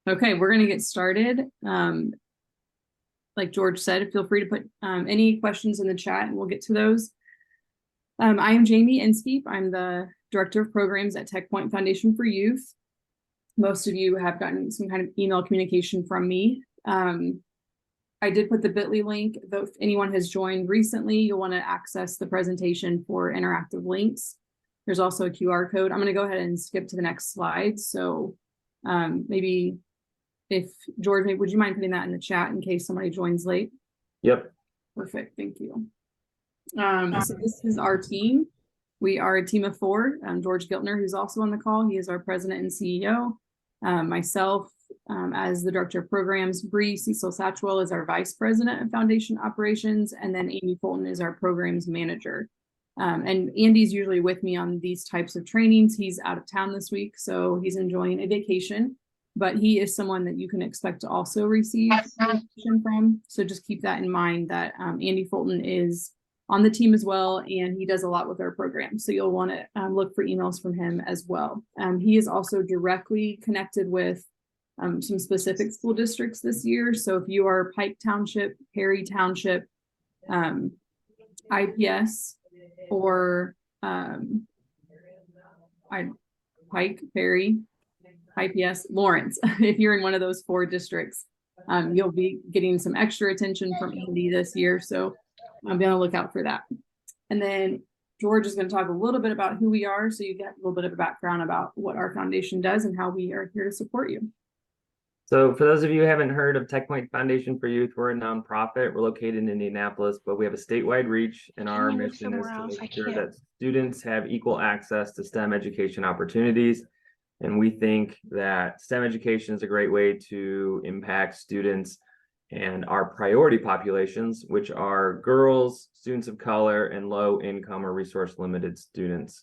Okay, we're going to get started. Like George said, feel free to put any questions in the chat and we'll get to those. I am Jamie Inskeep. I'm the Director of Programs at Tech Point Foundation for Youth. Most of you have gotten some kind of email communication from me. I did put the bit.ly link, though if anyone has joined recently, you'll want to access the presentation for interactive links. There's also a QR code. I'm going to go ahead and skip to the next slide. So maybe if George, would you mind putting that in the chat in case somebody joins late? Yep. Perfect, thank you. So this is our team. We are a team of four. George Giltner, who's also on the call, he is our president and CEO. Myself, as the director of programs, Bree Cecil Satchwell is our vice president of foundation operations, and then Amy Fulton is our programs manager. And Andy's usually with me on these types of trainings. He's out of town this week, so he's enjoying a vacation, but he is someone that you can expect to also receive information from. So just keep that in mind that Andy Fulton is on the team as well, and he does a lot with our program. So you'll want to look for emails from him as well. He is also directly connected with some specific school districts this year. So if you are Pike Township, Perry Township, IPS, or Pike, Perry, IPS, Lawrence, if you're in one of those four districts, you'll be getting some extra attention from Andy this year. So I'm going to look out for that. And then George is going to talk a little bit about who we are, so you get a little bit of a background about what our foundation does and how we are here to support you. So for those of you who haven't heard of Tech Point Foundation for Youth, we're a nonprofit. We're located in Indianapolis, but we have a statewide reach, and our mission is to make sure that students have equal access to STEM education opportunities. And we think that STEM education is a great way to impact students and our priority populations, which are girls, students of color, and low income or resource limited students.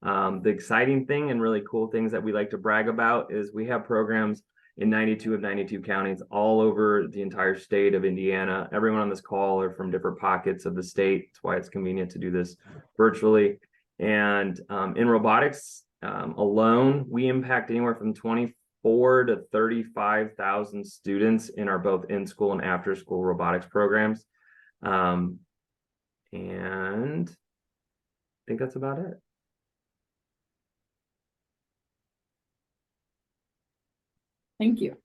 The exciting thing and really cool things that we like to brag about is we have programs in 92 of 92 counties all over the entire state of Indiana. Everyone on this call are from different pockets of the state. That's why it's convenient to do this virtually. And in robotics alone, we impact anywhere from 24 to 35,000 students in our both in-school and after-school robotics programs. And I think that's about it. Thank you.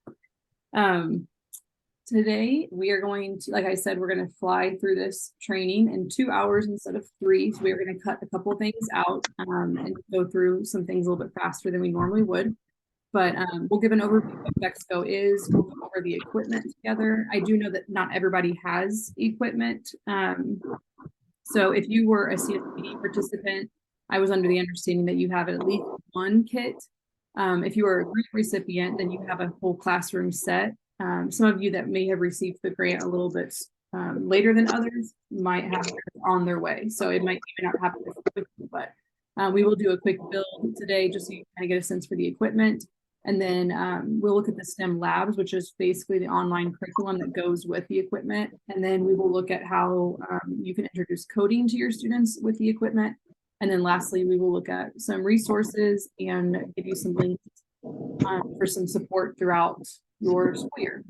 Today we are going to, like I said, we're going to fly through this training in 2 hours instead of 3. So we are going to cut a couple of things out and go through some things a little bit faster than we normally would. But we'll give an overview of what VEX GO is. We'll go over the equipment together. I do know that not everybody has equipment. So if you were a CSPD participant, I was under the understanding that you have at least one kit. If you are a grant recipient, then you have a whole classroom set. Some of you that may have received the grant a little bit later than others might have it on their way. So it might even not happen quickly, but we will do a quick build today just so you kind of get a sense for the equipment. And then we'll look at the STEM labs, which is basically the online curriculum that goes with the equipment. And then we will look at how you can introduce coding to your students with the equipment. And then lastly, we will look at some resources and give you some links for some support throughout your school year.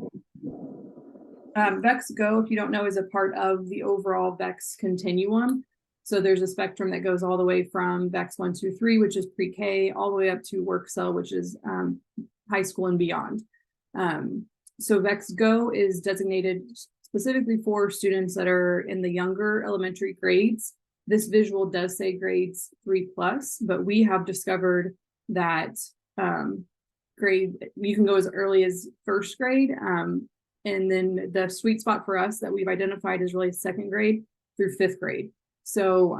VEX GO, if you don't know, is a part of the overall VEX continuum. So there's a spectrum that goes all the way from VEX 1, 2, 3, which is pre-K, all the way up to WorkCell, which is high school and beyond. So VEX GO is designated specifically for students that are in the younger elementary grades. This visual does say grades 3+, but we have discovered that grade, you can go as early as 1st grade. And then the sweet spot for us that we've identified is really 2nd grade through 5th grade. So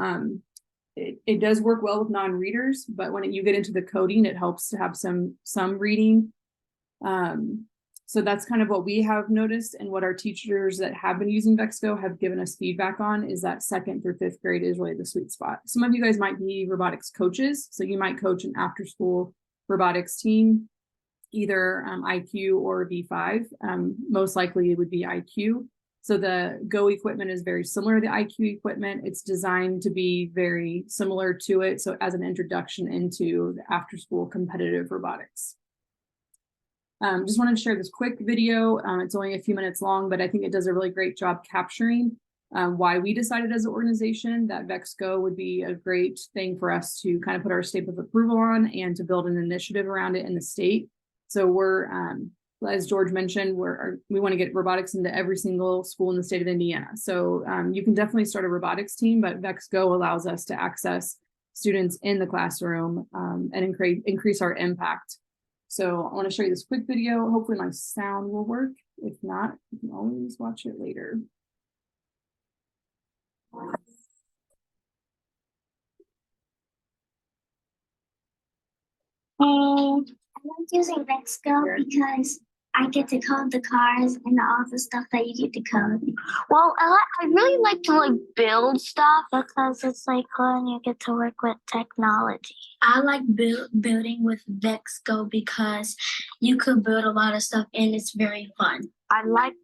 it does work well with non-readers, but when you get into the coding, it helps to have some reading. So that's kind of what we have noticed, and what our teachers that have been using VEX GO have given us feedback on is that 2nd through 5th grade is really the sweet spot. Some of you guys might be robotics coaches, so you might coach an after-school robotics team, either IQ or B5. Most likely it would be IQ. So the Go equipment is very similar to the IQ equipment. It's designed to be very similar to it. So as an introduction into the after-school competitive robotics. Just wanted to share this quick video. It's only a few minutes long, but I think it does a really great job capturing why we decided as an organization that VEX GO would be a great thing for us to kind of put our stamp of approval on and to build an initiative around it in the state. So we're, as George mentioned, we want to get robotics into every single school in the state of Indiana. So you can definitely start a robotics team, but VEX GO allows us to access students in the classroom and increase our impact. So I want to show you this quick video. Hopefully my sound will work. If not, you can always watch it later. I like using VEX GO because I get to code the cars and all the stuff that you get to code. Well, I really like to build stuff because it's cool and you get to work with technology. I like building with VEX GO because you could build a lot of stuff and it's very fun. I like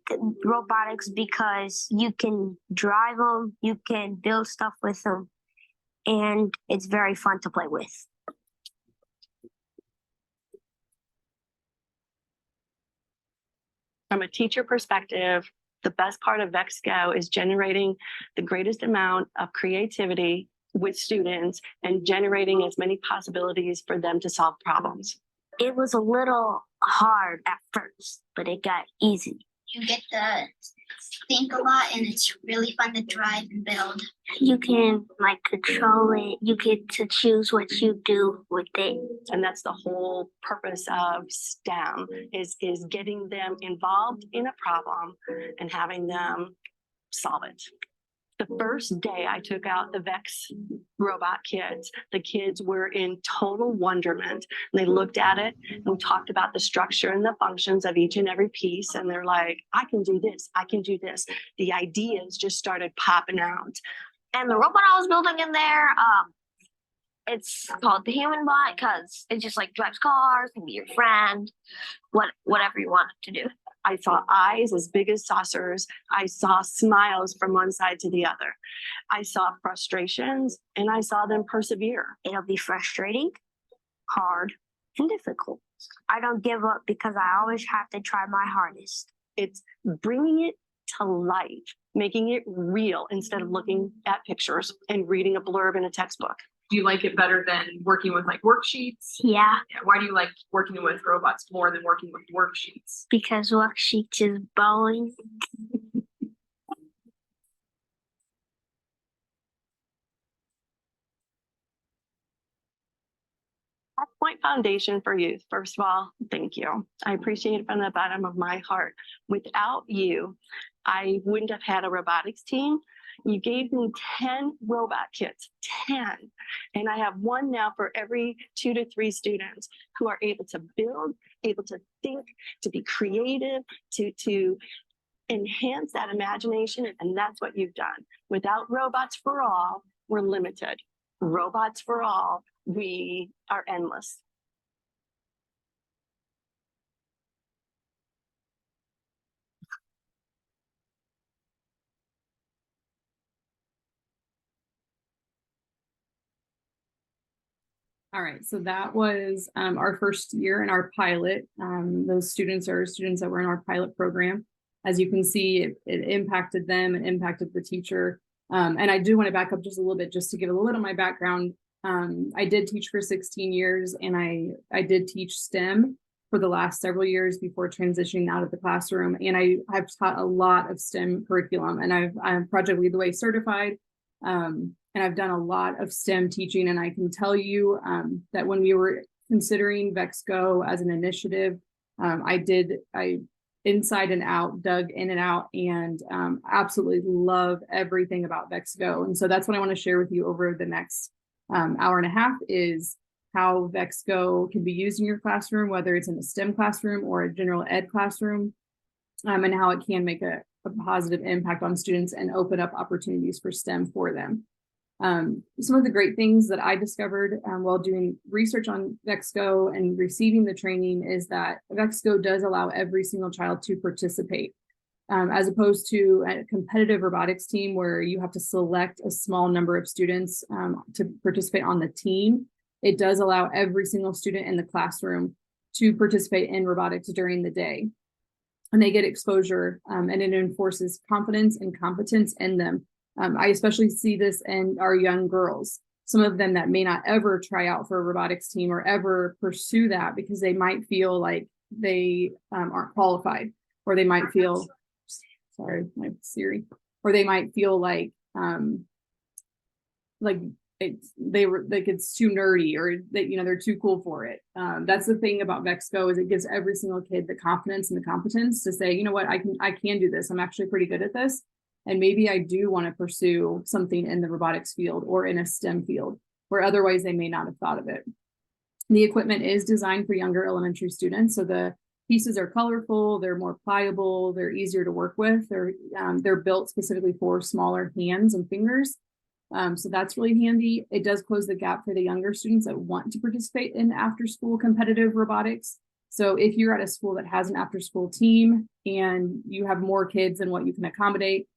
robotics because you can drive them, you can build stuff with them, and it's very fun to play with. From a teacher perspective, the best part of VEX GO is generating the greatest amount of creativity with students and generating as many possibilities for them to solve problems. It was a little hard at first, but it got easy. You get to think a lot and it's really fun to drive and build. You can control it. You get to choose what you do with it. And that's the whole purpose of STEM is getting them involved in a problem and having them solve it. The first day I took out the VEX robot kids, the kids were in total wonderment. They looked at it and we talked about the structure and the functions of each and every piece. And they're like, I can do this. I can do this. The ideas just started popping out. And the robot I was building in there, it's called the human bot because it just drives cars, can be your friend, whatever you want it to do. I saw eyes as big as saucers. I saw smiles from one side to the other. I saw frustrations and I saw them persevere. It'll be frustrating, hard, and difficult. I don't give up because I always have to try my hardest. It's bringing it to life, making it real instead of looking at pictures and reading a blurb in a textbook. Do you like it better than working with worksheets? Yeah. Why do you like working with robots more than working with worksheets? Because worksheets is boring. Point Foundation for Youth, first of all, thank you. I appreciate it from the bottom of my heart. Without you, I wouldn't have had a robotics team. You gave me 10 robot kits, 10. And I have one now for every 2 to 3 students who are able to build, able to think, to be creative, to enhance that imagination. And that's what you've done. Without Robots for All, we're limited. Robots for All, we are endless. All right, so that was our first year in our pilot. Those students are students that were in our pilot program. As you can see, it impacted them and impacted the teacher. And I do want to back up just a little bit, just to give a little of my background. I did teach for 16 years and I did teach STEM for the last several years before transitioning out of the classroom. And I've taught a lot of STEM curriculum and I'm Project Lead the Way certified. And I've done a lot of STEM teaching, and I can tell you that when we were considering VEX GO as an initiative, I inside and out, dug in and out, and absolutely love everything about VEX GO. And so that's what I want to share with you over the next hour and a half is how VEX GO can be used in your classroom, whether it's in a STEM classroom or a general ed classroom, and how it can make a positive impact on students and open up opportunities for STEM for them. Some of the great things that I discovered while doing research on VEX GO and receiving the training is that VEX GO does allow every single child to participate, as opposed to a competitive robotics team where you have to select a small number of students to participate on the team. It does allow every single student in the classroom to participate in robotics during the day. And they get exposure, and it enforces confidence and competence in them. I especially see this in our young girls, some of them that may not ever try out for a robotics team or ever pursue that because they might feel like they aren't qualified, or they might feel, sorry, my Siri, or they might feel like it's too nerdy, or that, you know, they're too cool for it. That's the thing about VEX GO, is it gives every single kid the confidence and the competence to say, you know what, I can do this. I'm actually pretty good at this. And maybe I do want to pursue something in the robotics field or in a STEM field where otherwise they may not have thought of it. The equipment is designed for younger elementary students. So the pieces are colorful, they're more pliable, they're easier to work with. They're built specifically for smaller hands and fingers. So that's really handy. It does close the gap for the younger students that want to participate in after-school competitive robotics. So if you're at a school that has an after-school team and you have more kids than what you can accommodate,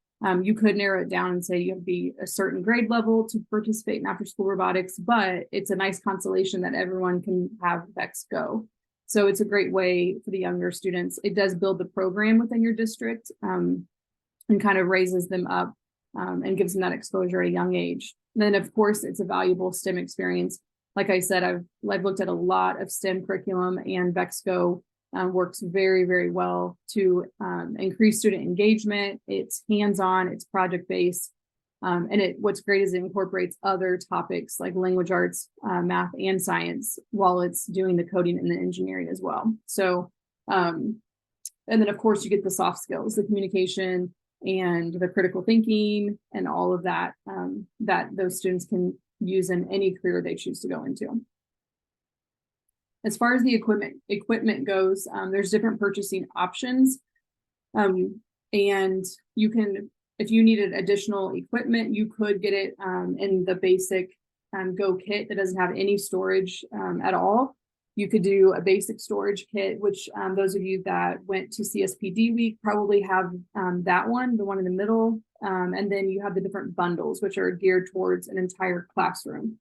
you could narrow it down and say you have to be a certain grade level to participate in after-school robotics, but it's a nice consolation that everyone can have VEX GO. So it's a great way for the younger students. It does build the program within your district, and kind of raises them up, and gives them that exposure at a young age. And then, of course, it's a valuable STEM experience. Like I said, I've looked at a lot of STEM curriculum, and VEX GO works very, very well to increase student engagement. It's hands-on, it's project-based, and what's great is it incorporates other topics like language arts, math, and science while it's doing the coding and the engineering as well. So, and then of course you get the soft skills, the communication and the critical thinking and all of that, that those students can use in any career they choose to go into. As far as the equipment goes, there's different purchasing options. And you can, if you needed additional equipment, you could get it in the basic Go kit that doesn't have any storage at all. You could do a basic storage kit, which those of you that went to CSPD week probably have that one, the one in the middle. And then you have the different bundles, which are geared towards an entire classroom.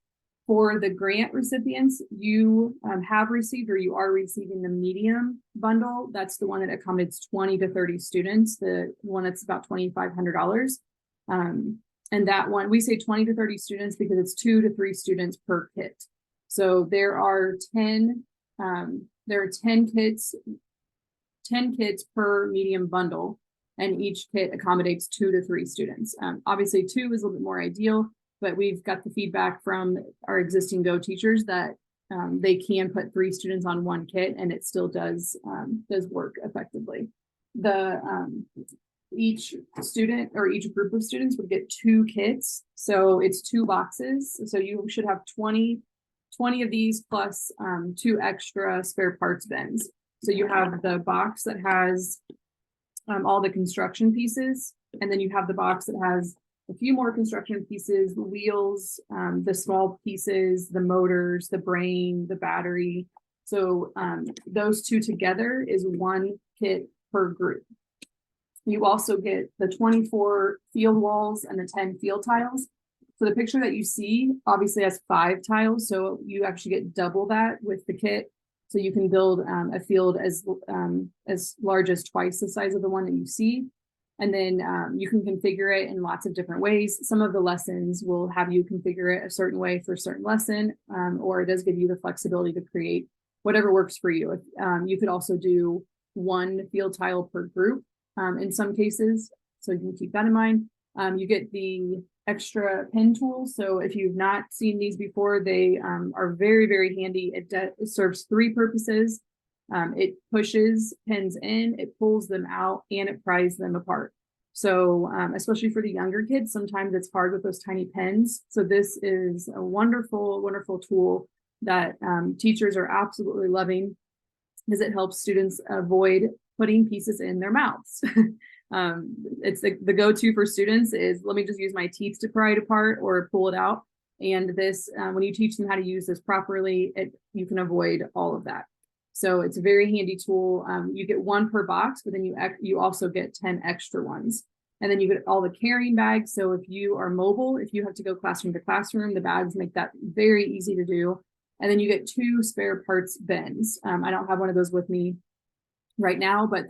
For the grant recipients, you have received, or you are receiving, the medium bundle. That's the one that accommodates 20 to 30 students, the one that's about $2,500. And that one, we say 20 to 30 students because it's 2 to 3 students per kit. So there are 10 kits per medium bundle, and each kit accommodates 2 to 3 students. Obviously 2 is a little bit more ideal, but we've got the feedback from our existing Go teachers that they can put 3 students on one kit and it still does work effectively. Each student or each group of students would get 2 kits. So it's 2 boxes. So you should have 20 of these plus 2 extra spare parts bins. So you have the box that has all the construction pieces, and then you have the box that has a few more construction pieces, the wheels, the small pieces, the motors, the brain, the battery. So those 2 together is 1 kit per group. You also get the 24 field walls and the 10 field tiles. So the picture that you see obviously has 5 tiles. So you actually get double that with the kit. So you can build a field as large as twice the size of the one that you see. And then you can configure it in lots of different ways. Some of the lessons will have you configure it a certain way for a certain lesson, or it does give you the flexibility to create whatever works for you. You could also do 1 field tile per group in some cases, so you can keep that in mind. You get the extra pen tools. So if you've not seen these before, they are very, very handy. It serves 3 purposes. It pushes pens in, it pulls them out, and it pries them apart. So especially for the younger kids, sometimes it's hard with those tiny pens. So this is a wonderful, wonderful tool that teachers are absolutely loving, because it helps students avoid putting pieces in their mouths. It's the go-to for students is, let me just use my teeth to pry it apart or pull it out. And this, when you teach them how to use this properly, you can avoid all of that. So it's a very handy tool. You get 1 per box, but then you also get 10 extra ones. And then you get all the carrying bags. So if you are mobile, if you have to go classroom to classroom, the bags make that very easy to do. And then you get 2 spare parts bins. I don't have one of those with me right now, but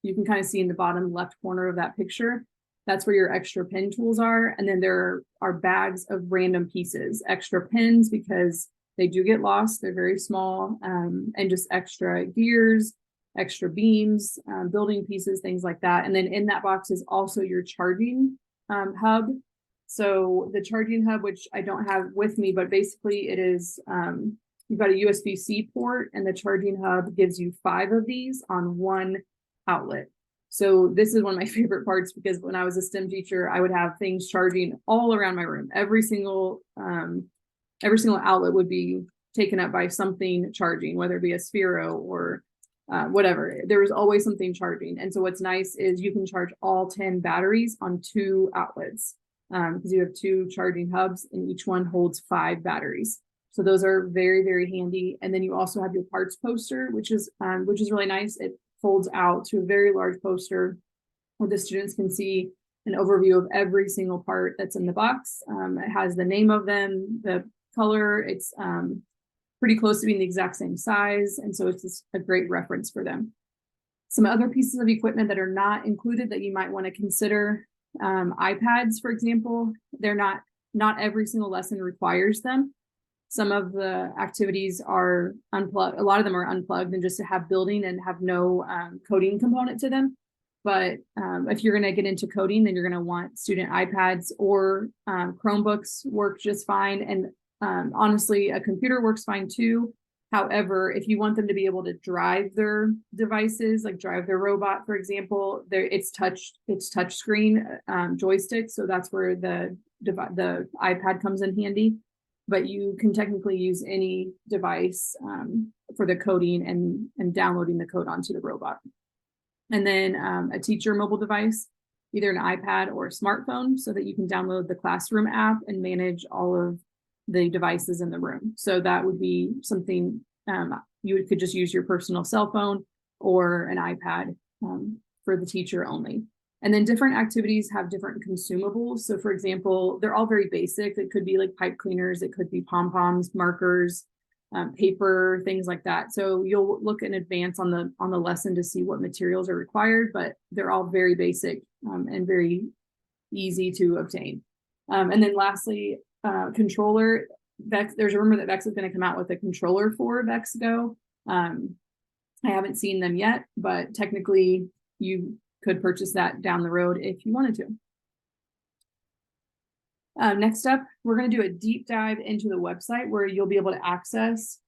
you can kind of see in the bottom left corner of that picture, that's where your extra pin tools are. And then there are bags of random pieces, extra pins because they do get lost. They're very small, and just extra gears, extra beams, building pieces, things like that. And then in that box is also your charging hub. So the charging hub, which I don't have with me, but basically it is, you've got a USB-C port, and the charging hub gives you 5 of these on one outlet. So this is one of my favorite parts, because when I was a STEM teacher, I would have things charging all around my room. Every single outlet would be taken up by something charging, whether it be a Sphero or whatever. There was always something charging. And so what's nice is you can charge all 10 batteries on 2 outlets, because you have 2 charging hubs and each one holds 5 batteries. So those are very, very handy. And then you also have your parts poster, which is really nice. It folds out to a very large poster where the students can see an overview of every single part that's in the box. It has the name of them, the color. It's pretty close to being the exact same size. And so it's just a great reference for them. Some other pieces of equipment that are not included that you might want to consider, iPads, for example. They're not every single lesson requires them. Some of the activities are unplugged. A lot of them are unplugged and just to have building and have no coding component to them. But if you're going to get into coding, then you're going to want student iPads, or Chromebooks work just fine. And honestly, a computer works fine too. However, if you want them to be able to drive their devices, like drive their robot, for example, it's touch screen joystick. So that's where the iPad comes in handy. But you can technically use any device for the coding and downloading the code onto the robot. And then a teacher mobile device, either an iPad or a smartphone, so that you can download the classroom app and manage all of the devices in the room. So that would be something you could just use your personal cell phone or an iPad for the teacher only. And then different activities have different consumables. So for example, they're all very basic. It could be like pipe cleaners, it could be pom-poms, markers, paper, things like that. So you'll look in advance on the lesson to see what materials are required, but they're all very basic and very easy to obtain. And then lastly, controller. VEX, there's a rumor that VEX is going to come out with a controller for VEX Go. I haven't seen them yet, but technically you could purchase that down the road if you wanted to. Next up, we're going to do a deep dive into the website where you'll be able to access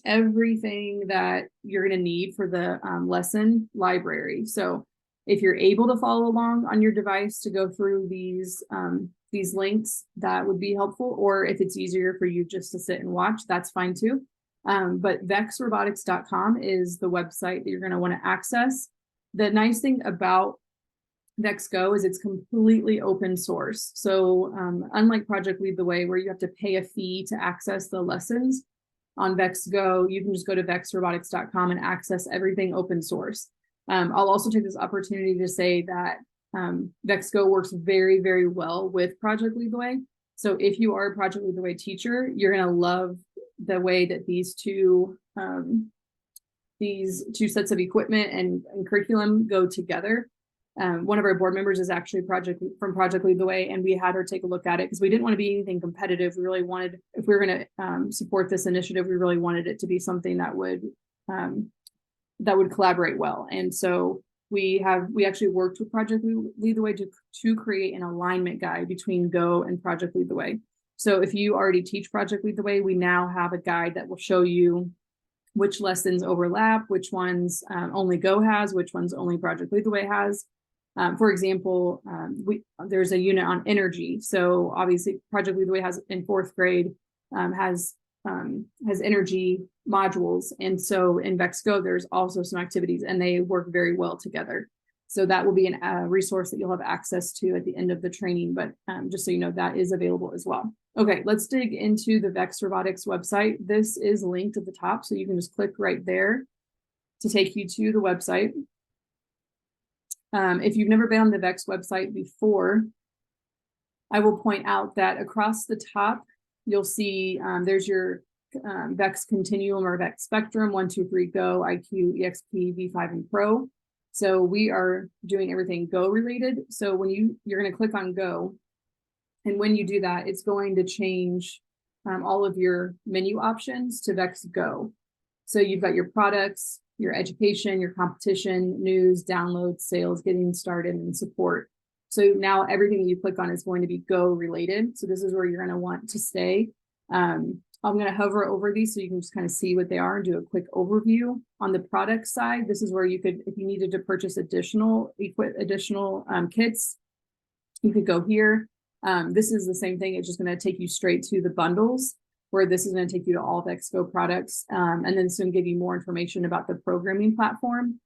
everything that you're going to need for the lesson library. So if you're able to follow along on your device to go through these links, that would be helpful. Or if it's easier for you just to sit and watch, that's fine too. But vexrobotics.com is the website that you're going to want to access. The nice thing about VEX Go is it's completely open source. So unlike Project Lead the Way, where you have to pay a fee to access the lessons, on VEX Go, you can just go to vexrobotics.com and access everything open source. I'll also take this opportunity to say that VEX Go works very, very well with Project Lead the Way. So if you are a Project Lead the Way teacher, you're going to love the way that these two sets of equipment and curriculum go together. One of our board members is actually from Project Lead the Way, and we had her take a look at it because we didn't want to be anything competitive. We really wanted, if we were going to support this initiative, we really wanted it to be something that would collaborate well. And so we actually worked with Project Lead the Way to create an alignment guide between Go and Project Lead the Way. So if you already teach Project Lead the Way, we now have a guide that will show you which lessons overlap, which ones only Go has, which ones only Project Lead the Way has. For example, there's a unit on energy. So obviously Project Lead the Way has in 4th grade has energy modules. And so in VEX Go, there's also some activities and they work very well together. So that will be a resource that you'll have access to at the end of the training, but just so you know, that is available as well. Okay, let's dig into the VEX Robotics website. This is linked at the top, so you can just click right there to take you to the website. If you've never been on the VEX website before, I will point out that across the top, you'll see there's your VEX Continuum or VEX Spectrum, 1, 2, 3, Go, IQ, EXP, V5, and Pro. So we are doing everything Go related. So when you're going to click on Go, and when you do that, it's going to change all of your menu options to VEX Go. So you've got your products, your education, your competition, news, downloads, sales, getting started, and support. So now everything that you click on is going to be Go related. So this is where you're going to want to stay. I'm going to hover over these so you can just kind of see what they are and do a quick overview. On the product side, this is where you could, if you needed to purchase additional kits, you could go here. This is the same thing. It's just going to take you straight to the bundles, where this is going to take you to all VEX Go products. And then it's going to give you more information about the programming platform.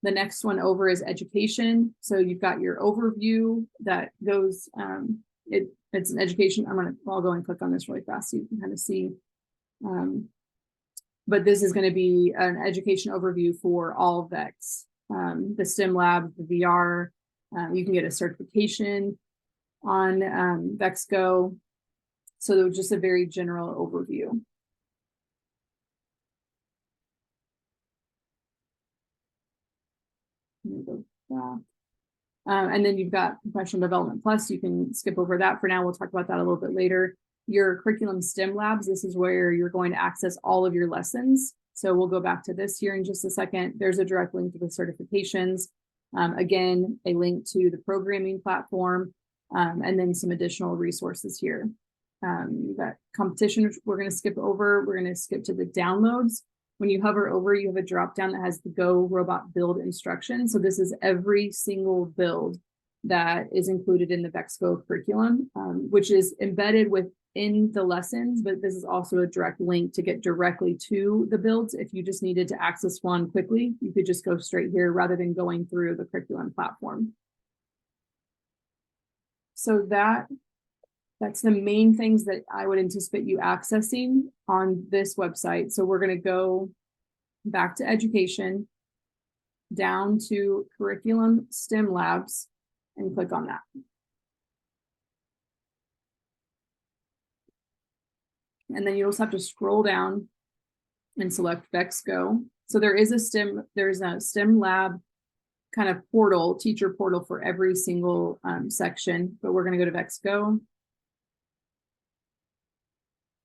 The next one over is education. So you've got your overview that goes, it's an education. I'll go and click on this really fast so you can kind of see. But this is going to be an education overview for all VEX, the STEM lab, the VR. You can get a certification on VEX Go. So just a very general overview. And then you've got Professional Development Plus. You can skip over that for now. We'll talk about that a little bit later. Your curriculum STEM labs, this is where you're going to access all of your lessons. So we'll go back to this here in just a second. There's a direct link to the certifications. Again, a link to the programming platform, and then some additional resources here. You've got competition, which we're going to skip over. We're going to skip to the downloads. When you hover over, you have a drop down that has the Go robot build instruction. So this is every single build that is included in the VEX Go curriculum, which is embedded within the lessons, but this is also a direct link to get directly to the builds. If you just needed to access one quickly, you could just go straight here rather than going through the curriculum platform. So that's the main things that I would anticipate you accessing on this website. So we're going to go back to education, down to curriculum STEM labs, and click on that. And then you also have to scroll down and select VEX Go. So there's a STEM lab kind of portal, teacher portal for every single section, but we're going to go to VEX Go.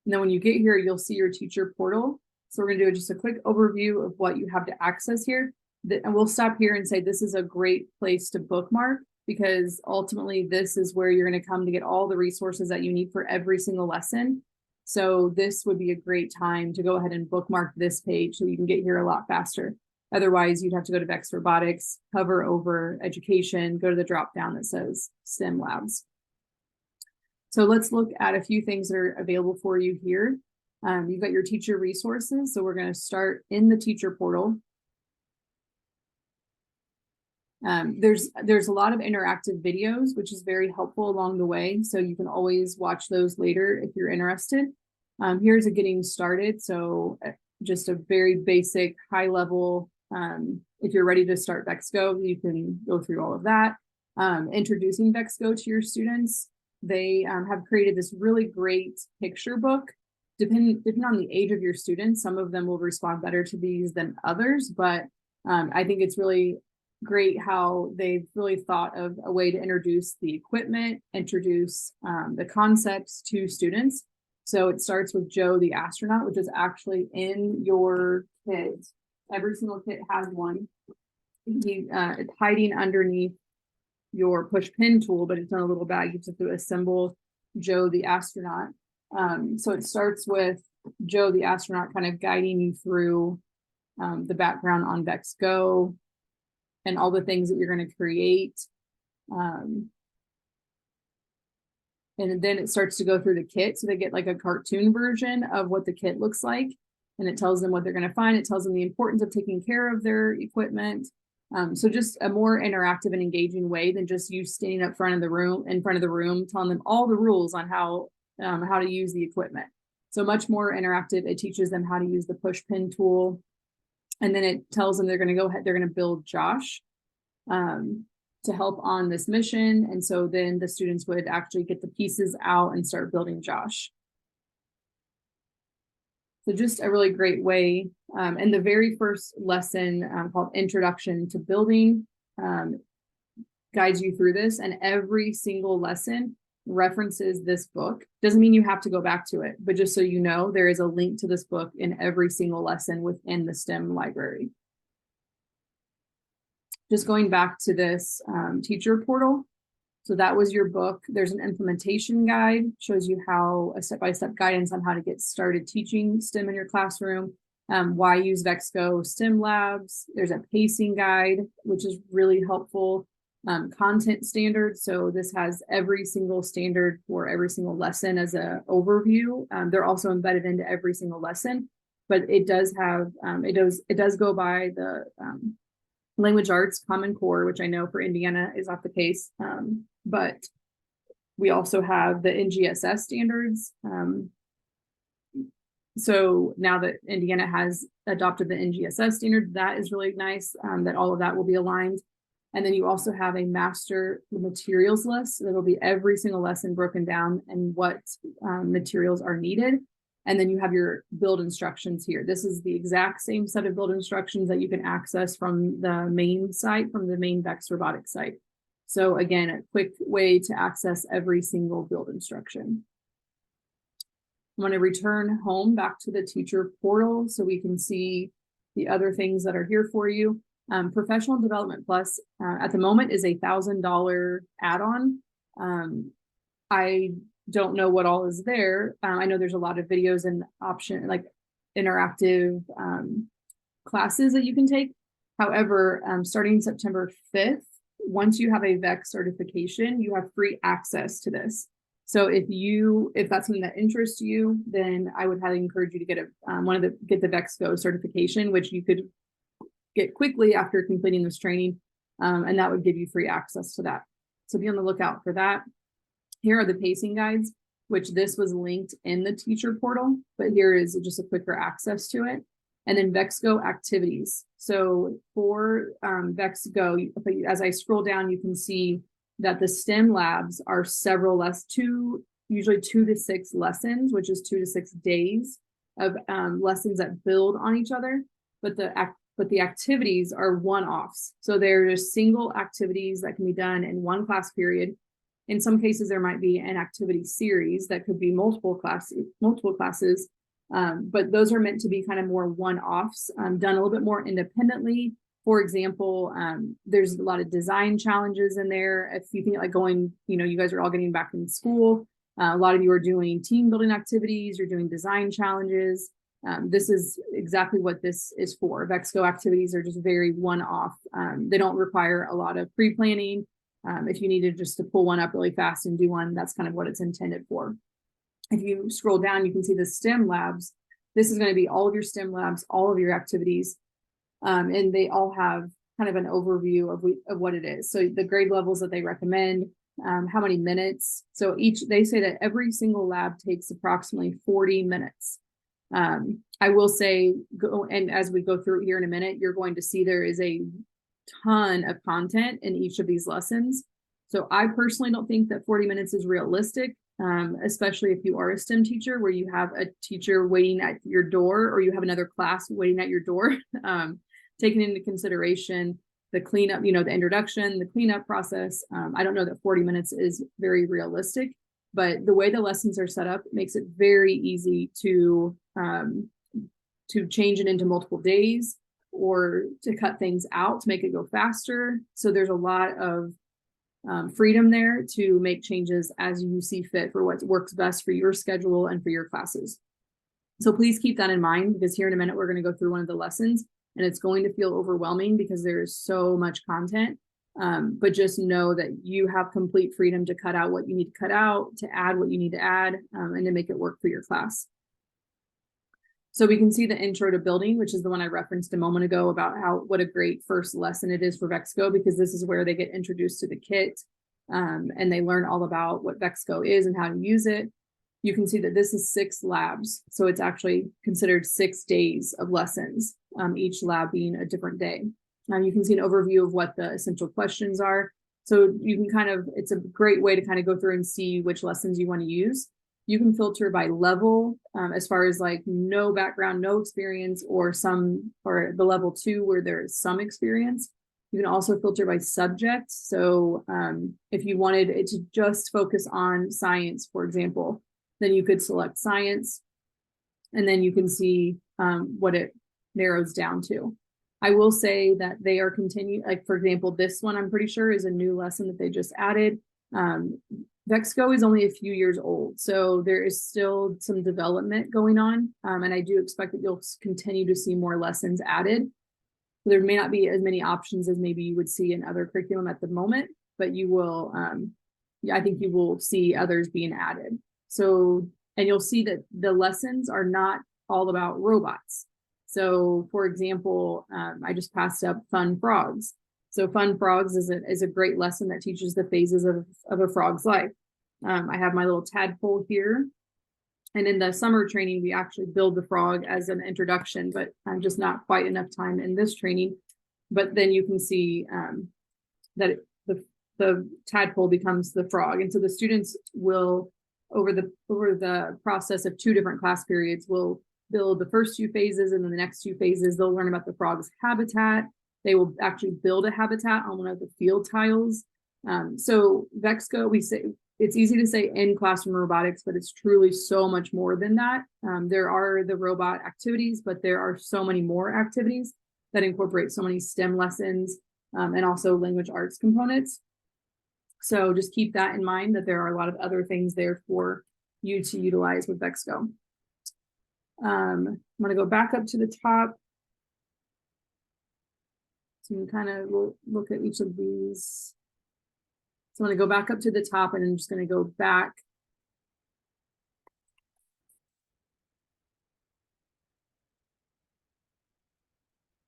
And then when you get here, you'll see your teacher portal. So we're going to do just a quick overview of what you have to access here. And we'll stop here and say this is a great place to bookmark, because ultimately this is where you're going to come to get all the resources that you need for every single lesson. So this would be a great time to go ahead and bookmark this page so you can get here a lot faster. Otherwise, you'd have to go to VEX Robotics, hover over education, go to the drop down that says STEM labs. So let's look at a few things that are available for you here. You've got your teacher resources. So we're going to start in the teacher portal. There's a lot of interactive videos, which is very helpful along the way. So you can always watch those later if you're interested. Here's a getting started. So just a very basic high level. If you're ready to start VEX Go, you can go through all of that. Introducing VEX Go to your students. They have created this really great picture book. Depending on the age of your students, some of them will respond better to these than others, but I think it's really great how they've really thought of a way to introduce the equipment, introduce the concepts to students. So it starts with Joe the astronaut, which is actually in your kit. Every single kit has one. It's hiding underneath your push pin tool, but it's in a little bag. You just have to assemble Joe the astronaut. So it starts with Joe the astronaut kind of guiding you through the background on VEX Go and all the things that you're going to create. And then it starts to go through the kit. So they get like a cartoon version of what the kit looks like. And it tells them what they're going to find. It tells them the importance of taking care of their equipment. So just a more interactive and engaging way than just you standing up in front of the room, telling them all the rules on how to use the equipment. So much more interactive. It teaches them how to use the push pin tool. And then it tells them they're going to build Josh to help on this mission. And so then the students would actually get the pieces out and start building Josh. So just a really great way. And the very first lesson called Introduction to Building guides you through this, and every single lesson references this book. Doesn't mean you have to go back to it, but just so you know, there is a link to this book in every single lesson within the STEM library. Just going back to this teacher portal. So that was your book. There's an implementation guide, shows you how a step-by-step guidance on how to get started teaching STEM in your classroom. Why use VEX GO STEM labs. There's a pacing guide, which is really helpful. Content standards. So this has every single standard for every single lesson as an overview. They're also embedded into every single lesson, but it does have, it does go by the language arts Common Core, which I know for Indiana is not the case. But we also have the NGSS standards. So now that Indiana has adopted the NGSS standard, that is really nice, that all of that will be aligned. And then you also have a master materials list. That'll be every single lesson broken down and what materials are needed. And then you have your build instructions here. This is the exact same set of build instructions that you can access from the main site, from the main VEX robotics site. So again, a quick way to access every single build instruction. I'm going to return home back to the teacher portal so we can see the other things that are here for you. Professional Development Plus at the moment is $1,000 add-on. I don't know what all is there. I know there's a lot of videos and option like interactive classes that you can take. However, starting September 5th, once you have a VEX certification, you have free access to this. So if that's something that interests you, then I would highly encourage you to get get the VEX GO certification, which you could get quickly after completing this training, and that would give you free access to that. So be on the lookout for that. Here are the pacing guides, which this was linked in the teacher portal, but here is just a quicker access to it. And then VEX GO activities. So for VEX GO, as I scroll down, you can see that the STEM labs are usually 2 to 6 lessons, which is 2 to 6 days of lessons that build on each other. But the activities are one-offs. So they're just single activities that can be done in one class period. In some cases, there might be an activity series that could be multiple classes, but those are meant to be kind of more one-offs, done a little bit more independently. For example, there's a lot of design challenges in there. If you think like going, you guys are all getting back in school, a lot of you are doing team building activities, you're doing design challenges. This is exactly what this is for. VEX GO activities are just very one-off. They don't require a lot of pre-planning. If you needed just to pull one up really fast and do one, that's kind of what it's intended for. If you scroll down, you can see the STEM labs. This is going to be all of your STEM labs, all of your activities, and they all have kind of an overview of what it is. So the grade levels that they recommend, how many minutes. So they say that every single lab takes approximately 40 minutes. I will say, and as we go through here in a minute, you're going to see there is a ton of content in each of these lessons. So I personally don't think that 40 minutes is realistic, especially if you are a STEM teacher where you have a teacher waiting at your door or you have another class waiting at your door, taking into consideration the cleanup, the introduction, the cleanup process. I don't know that 40 minutes is very realistic, but the way the lessons are set up makes it very easy to change it into multiple days or to cut things out to make it go faster. So there's a lot of freedom there to make changes as you see fit for what works best for your schedule and for your classes. So please keep that in mind, because here in a minute, we're going to go through one of the lessons and it's going to feel overwhelming because there is so much content. But just know that you have complete freedom to cut out what you need to cut out, to add what you need to add, and to make it work for your class. So we can see the intro to building, which is the one I referenced a moment ago about what a great first lesson it is for VEX GO, because this is where they get introduced to the kit and they learn all about what VEX GO is and how to use it. You can see that this is 6 labs. So it's actually considered 6 days of lessons, each lab being a different day. You can see an overview of what the essential questions are. So you can it's a great way to kind of go through and see which lessons you want to use. You can filter by level, as far as like no background, no experience, or the level 2 where there is some experience. You can also filter by subject. So if you wanted it to just focus on science, for example, then you could select science, and then you can see what it narrows down to. I will say that they are continuing, like for example, this one I'm pretty sure is a new lesson that they just added. VEX GO is only a few years old, so there is still some development going on, and I do expect that you'll continue to see more lessons added. There may not be as many options as maybe you would see in other curriculum at the moment, but you will, I think you will see others being added. So, and you'll see that the lessons are not all about robots. So for example, I just passed up Fun Frogs. So Fun Frogs is a great lesson that teaches the phases of a frog's life. I have my little tadpole here. And in the summer training, we actually build the frog as an introduction, but I'm just not quite enough time in this training. But then you can see that the tadpole becomes the frog. And so the students will, over the process of 2 different class periods, will build the first 2 phases, and then the next 2 phases, they'll learn about the frog's habitat. They will actually build a habitat on one of the field tiles. So VEX GO, we say, it's easy to say in classroom robotics, but it's truly so much more than that. There are the robot activities, but there are so many more activities that incorporate so many STEM lessons, and also language arts components. So just keep that in mind, that there are a lot of other things there for you to utilize with VEX GO. I'm going to go back up to the top. So you can kind of look at each of these. So I'm going to go back up to the top, and I'm just going to go back.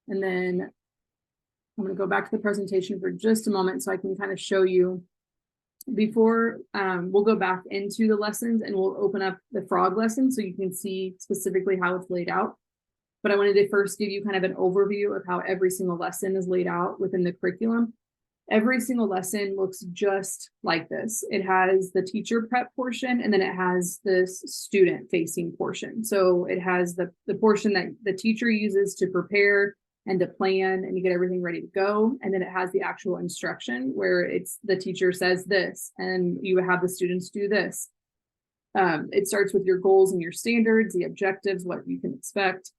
And then I'm going to go back to the presentation for just a moment so I can kind of show you before we'll go back into the lessons, and we'll open up the frog lesson so you can see specifically how it's laid out. But I wanted to first give you kind of an overview of how every single lesson is laid out within the curriculum. Every single lesson looks just like this. It has the teacher prep portion, and then it has this student facing portion. So it has the portion that the teacher uses to prepare and to plan and to get everything ready to go. And then it has the actual instruction where it's the teacher says this, and you have the students do this. It starts with your goals and your standards, the objectives, what you can expect,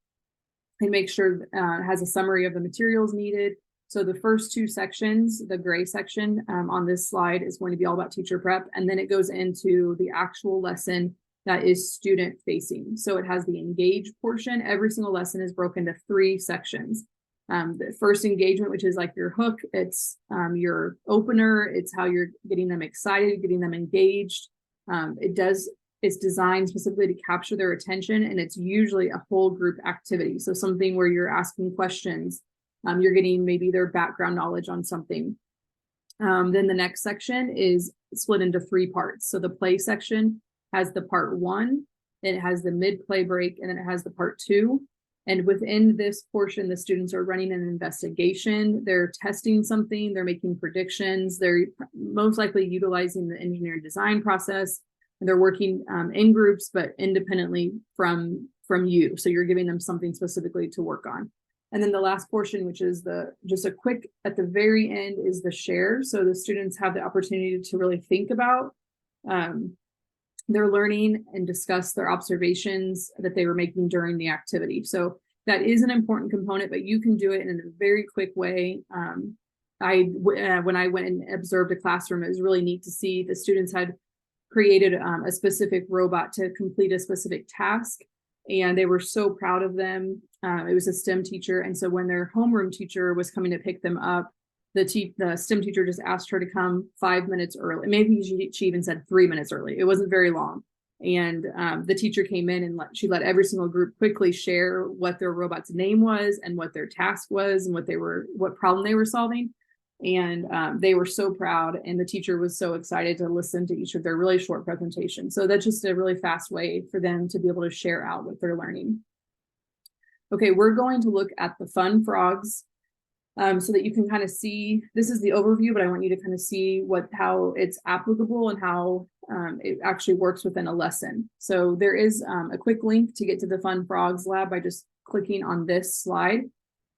and make sure it has a summary of the materials needed. So the first 2 sections, the gray section on this slide, is going to be all about teacher prep. And then it goes into the actual lesson that is student facing. So it has the engage portion. Every single lesson is broken into 3 sections. The first engagement, which is like your hook, it's your opener, it's how you're getting them excited, getting them engaged. It's designed specifically to capture their attention, and it's usually a whole group activity. So something where you're asking questions, you're getting maybe their background knowledge on something. Then the next section is split into 3 parts. So the play section has the part 1, then it has the mid-play break, and then it has the part 2. And within this portion, the students are running an investigation. They're testing something, they're making predictions, they're most likely utilizing the engineering design process, and they're working in groups, but independently from you. So you're giving them something specifically to work on. And then the last portion, which is just a quick, at the very end, is the share. So the students have the opportunity to really think about their learning and discuss their observations that they were making during the activity. So that is an important component, but you can do it in a very quick way. When I went and observed a classroom, it was really neat to see the students had created a specific robot to complete a specific task, and they were so proud of them. It was a STEM teacher, and so when their homeroom teacher was coming to pick them up, the STEM teacher just asked her to come 5 minutes early. Maybe she even said 3 minutes early. It wasn't very long. And the teacher came in and she let every single group quickly share what their robot's name was and what their task was and what problem they were solving. And they were so proud, and the teacher was so excited to listen to each of their really short presentations. So that's just a really fast way for them to be able to share out what they're learning. Okay, we're going to look at the Fun Frogs so that you can kind of see, this is the overview, but I want you to kind of see how it's applicable and how it actually works within a lesson. So there is a quick link to get to the Fun Frogs lab by just clicking on this slide,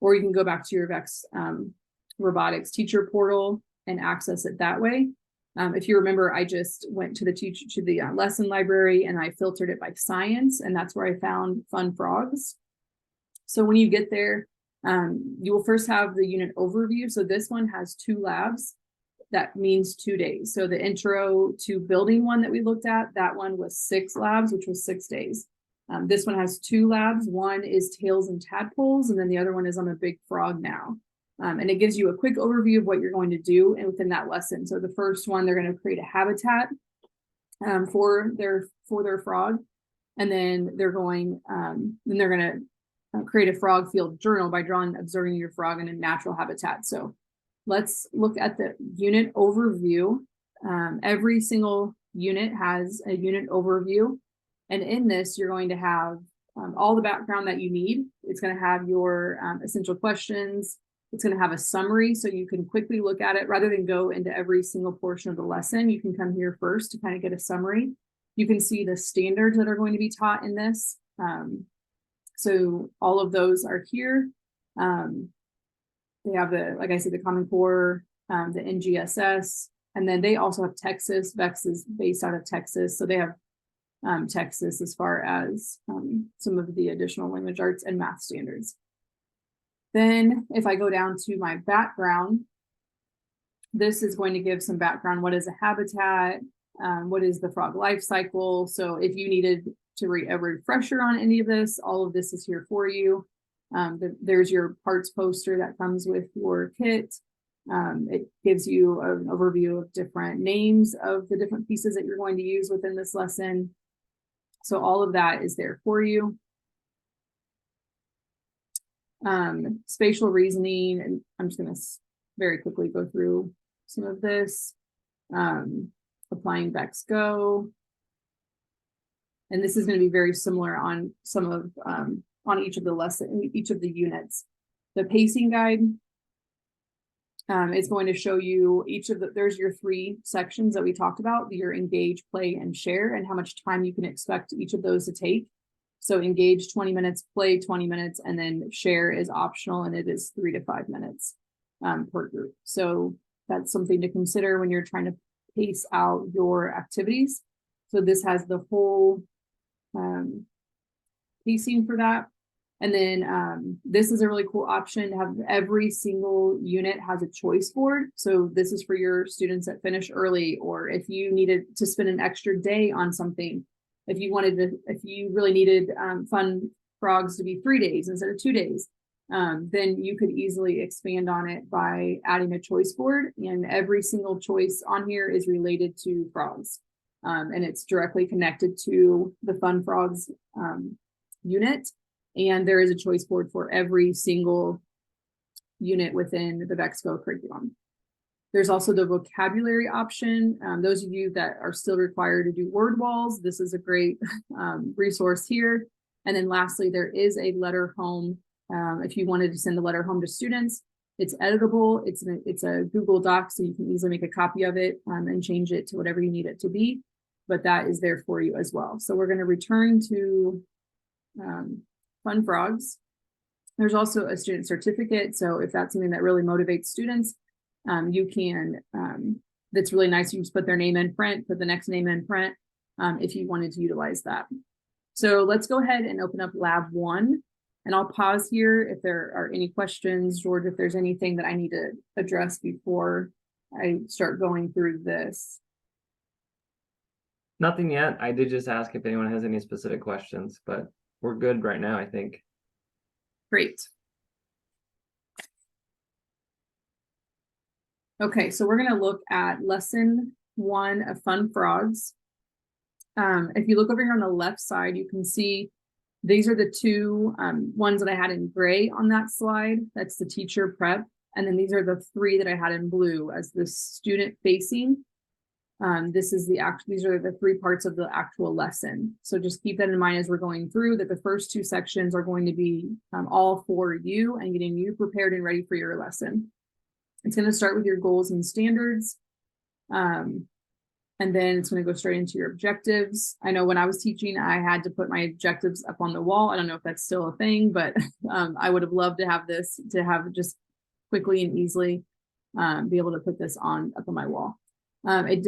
or you can go back to your VEX robotics teacher portal and access it that way. If you remember, I just went to the lesson library and I filtered it by science, and that's where I found Fun Frogs. So when you get there, you will first have the unit overview. So this one has 2 labs. That means 2 days. So the intro to building one that we looked at, that one was 6 labs, which was 6 days. This one has 2 labs. One is tails and tadpoles, and then the other one is on a big frog now. And it gives you a quick overview of what you're going to do and within that lesson. So the first one, they're going to create a habitat for their frog, and then they're going to create a frog field journal by observing your frog in a natural habitat. So let's look at the unit overview. Every single unit has a unit overview, and in this you're going to have all the background that you need. It's going to have your essential questions. It's going to have a summary, so you can quickly look at it rather than go into every single portion of the lesson. You can come here first to kind of get a summary. You can see the standards that are going to be taught in this. So all of those are here. They have like I said, the Common Core, the NGSS, and then they also have Texas. VEX is based out of Texas, so they have Texas as far as some of the additional language arts and math standards. Then if I go down to my background, this is going to give some background. What is a habitat? What is the frog life cycle? So if you needed to read a refresher on any of this, all of this is here for you. There's your parts poster that comes with your kit. It gives you an overview of different names of the different pieces that you're going to use within this lesson. So all of that is there for you. Spatial reasoning, and I'm just going to very quickly go through some of this. Applying VEX GO. And this is going to be very similar on some of on each of the units. The pacing guide is going to show you there's your 3 sections that we talked about, your engage, play, and share, and how much time you can expect each of those to take. So engage 20 minutes, play 20 minutes, and then share is optional, and it is 3 to 5 minutes per group. So that's something to consider when you're trying to pace out your activities. So this has the whole pacing for that. And then this is a really cool option to have. Every single unit has a choice board. So this is for your students that finish early, or if you needed to spend an extra day on something. If you really needed Fun Frogs to be 3 days instead of 2 days, then you could easily expand on it by adding a choice board. And every single choice on here is related to frogs. And it's directly connected to the Fun Frogs unit. And there is a choice board for every single unit within the VEX GO curriculum. There's also the vocabulary option. Those of you that are still required to do word walls, this is a great resource here. And then lastly, there is a letter home. If you wanted to send the letter home to students, it's editable. It's a Google Doc, so you can easily make a copy of it and change it to whatever you need it to be. But that is there for you as well. So we're going to return to Fun Frogs. There's also a student certificate. So if that's something that really motivates students, you can, that's really nice. You just put their name in print, put the next name in print, if you wanted to utilize that. So let's go ahead and open up lab 1, and I'll pause here if there are any questions. George, if there's anything that I need to address before I start going through this. Nothing yet. I did just ask if anyone has any specific questions, but we're good right now, I think. Great. Okay, so we're going to look at lesson 1 of Fun Frogs. If you look over here on the left side, you can see these are the 2 ones that I had in gray on that slide. That's the teacher prep. And then these are the 3 that I had in blue as the student facing. These are the 3 parts of the actual lesson. So just keep that in mind as we're going through, that the first 2 sections are going to be all for you and getting you prepared and ready for your lesson. It's going to start with your goals and standards. And then it's going to go straight into your objectives. I know when I was teaching, I had to put my objectives up on the wall. I don't know if that's still a thing, but I would have loved to have this, to have just quickly and easily be able to put this up on my wall. It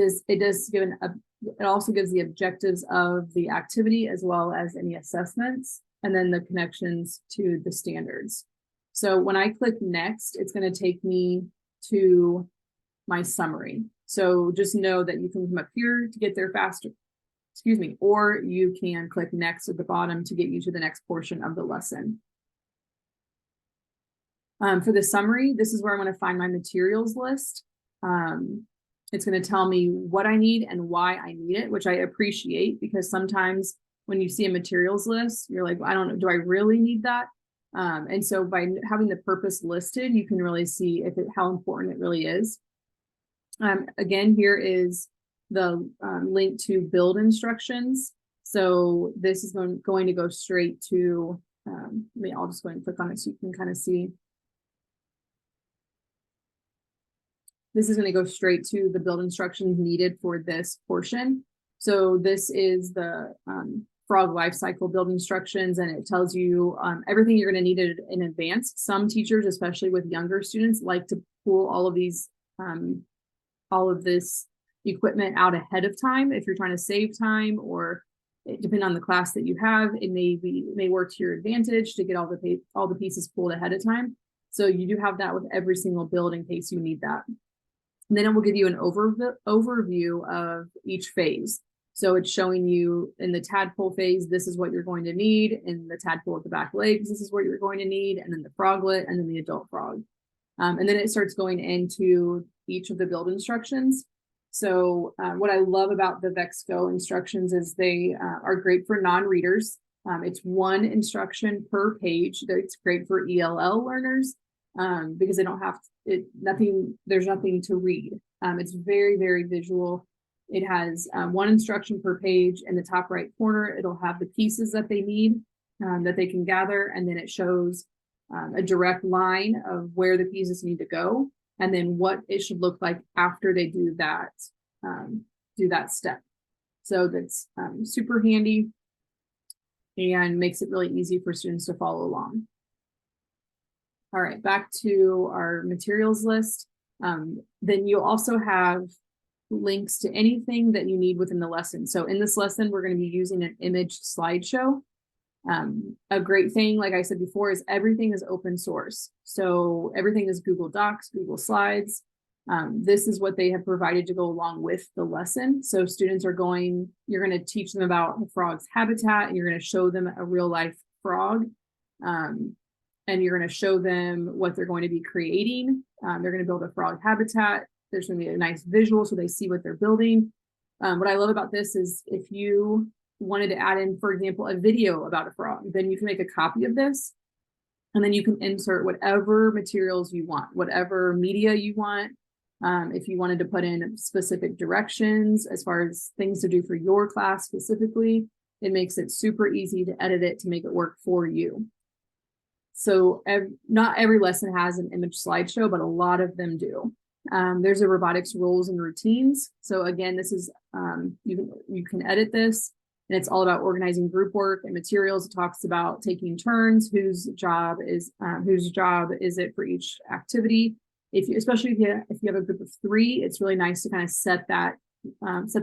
also gives the objectives of the activity as well as any assessments, and then the connections to the standards. So when I click next, it's going to take me to my summary. So just know that you can come up here to get there faster, or you can click next at the bottom to get you to the next portion of the lesson. For the summary, this is where I'm going to find my materials list. It's going to tell me what I need and why I need it, which I appreciate, because sometimes when you see a materials list, you're like, I don't know, do I really need that? And so by having the purpose listed, you can really see how important it really is. Again, here is the link to build instructions. So this is going to go straight to, I'll just go ahead and click on it so you can kind of see. This is going to go straight to the build instructions needed for this portion. So this is the frog life cycle build instructions, and it tells you everything you're going to need in advance. Some teachers, especially with younger students, like to pull all of this equipment out ahead of time if you're trying to save time, or depending on the class that you have, it may work to your advantage to get all the pieces pulled ahead of time. So you do have that with every single build in case you need that. And then it will give you an overview of each phase. So it's showing you in the tadpole phase, this is what you're going to need. In the tadpole with the back legs, this is what you're going to need. And then the froglet, and then the adult frog. And then it starts going into each of the build instructions. So what I love about the VEX GO instructions is they are great for non-readers. It's 1 instruction per page. It's great for ELL learners because they don't have there's nothing to read. It's very, very visual. It has 1 instruction per page. In the top right corner, it'll have the pieces that they need that they can gather, and then it shows a direct line of where the pieces need to go, and then what it should look like after they do that step. So that's super handy and makes it really easy for students to follow along. All right, back to our materials list. Then you'll also have links to anything that you need within the lesson. So in this lesson, we're going to be using an image slideshow. A great thing, like I said before, is everything is open source. So everything is Google Docs, Google Slides. This is what they have provided to go along with the lesson. So students you're going to teach them about the frog's habitat, and you're going to show them a real life frog. And you're going to show them what they're going to be creating. They're going to build a frog habitat. There's going to be a nice visual so they see what they're building. What I love about this is if you wanted to add in, for example, a video about a frog, then you can make a copy of this, and then you can insert whatever materials you want, whatever media you want. If you wanted to put in specific directions as far as things to do for your class specifically, it makes it super easy to edit it to make it work for you. So not every lesson has an image slideshow, but a lot of them do. There's a robotics roles and routines. So again, this is you can edit this, and it's all about organizing group work and materials. It talks about taking turns, whose job is it for each activity. Especially if you have a group of 3, it's really nice to kind of set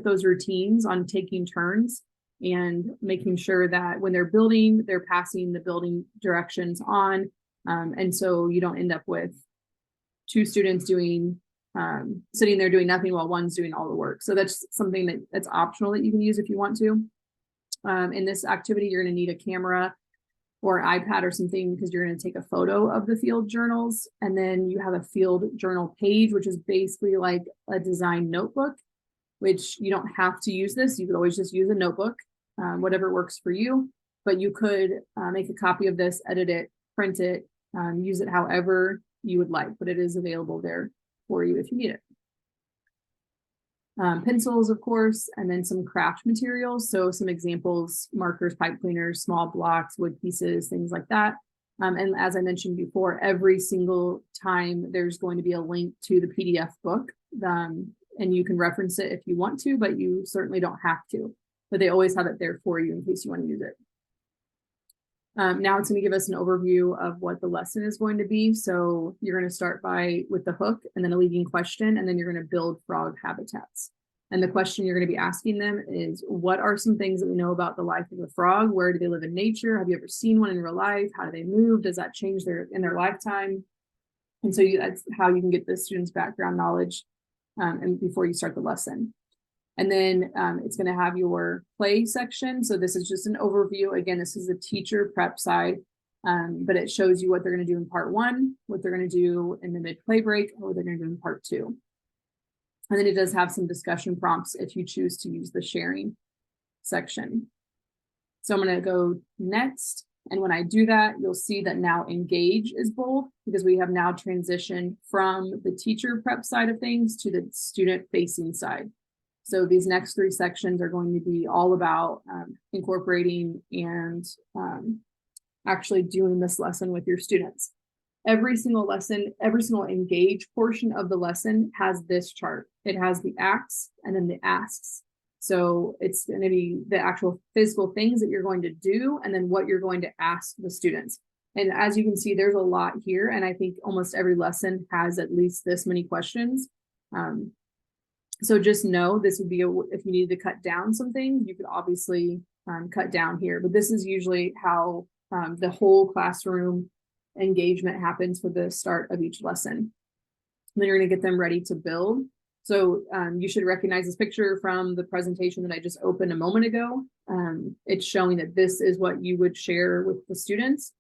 those routines on taking turns and making sure that when they're building, they're passing the building directions on. And so you don't end up with 2 students sitting there doing nothing while one's doing all the work. So that's something that's optional that you can use if you want to. In this activity, you're going to need a camera or iPad or something, because you're going to take a photo of the field journals. And then you have a field journal page, which is basically like a design notebook, which you don't have to use this. You could always just use a notebook, whatever works for you. But you could make a copy of this, edit it, print it, use it however you would like, but it is available there for you if you need it. pencils, of course, and then some craft materials. So some examples, markers, pipe cleaners, small blocks, wood pieces, things like that. And as I mentioned before, every single time there's going to be a link to the PDF book, and you can reference it if you want to, but you certainly don't have to. But they always have it there for you in case you want to use it. Now it's going to give us an overview of what the lesson is going to be. So you're going to start with the hook and then a leading question, and then you're going to build frog habitats. And the question you're going to be asking them is, what are some things that we know about the life of a frog? Where do they live in nature? Have you ever seen one in real life? How do they move? Does that change in their lifetime? And so that's how you can get the students' background knowledge and before you start the lesson. And then it's going to have your play section. So this is just an overview. Again, this is the teacher prep side, but it shows you what they're going to do in part 1, what they're going to do in the mid-play break, or what they're going to do in part 2. And then it does have some discussion prompts if you choose to use the sharing section. So I'm going to go next. And when I do that, you'll see that now engage is bold because we have now transitioned from the teacher prep side of things to the student facing side. So these next 3 sections are going to be all about incorporating and actually doing this lesson with your students. Every single lesson, every single engage portion of the lesson has this chart. It has the acts and then the asks. So it's going to be the actual physical things that you're going to do and then what you're going to ask the students. And as you can see, there's a lot here. And I think almost every lesson has at least this many questions. So just know this would be, if you needed to cut down some things, you could obviously cut down here. But this is usually how the whole classroom engagement happens for the start of each lesson. And then you're going to get them ready to build. So you should recognize this picture from the presentation that I just opened a moment ago. It's showing that this is what you would share with the students.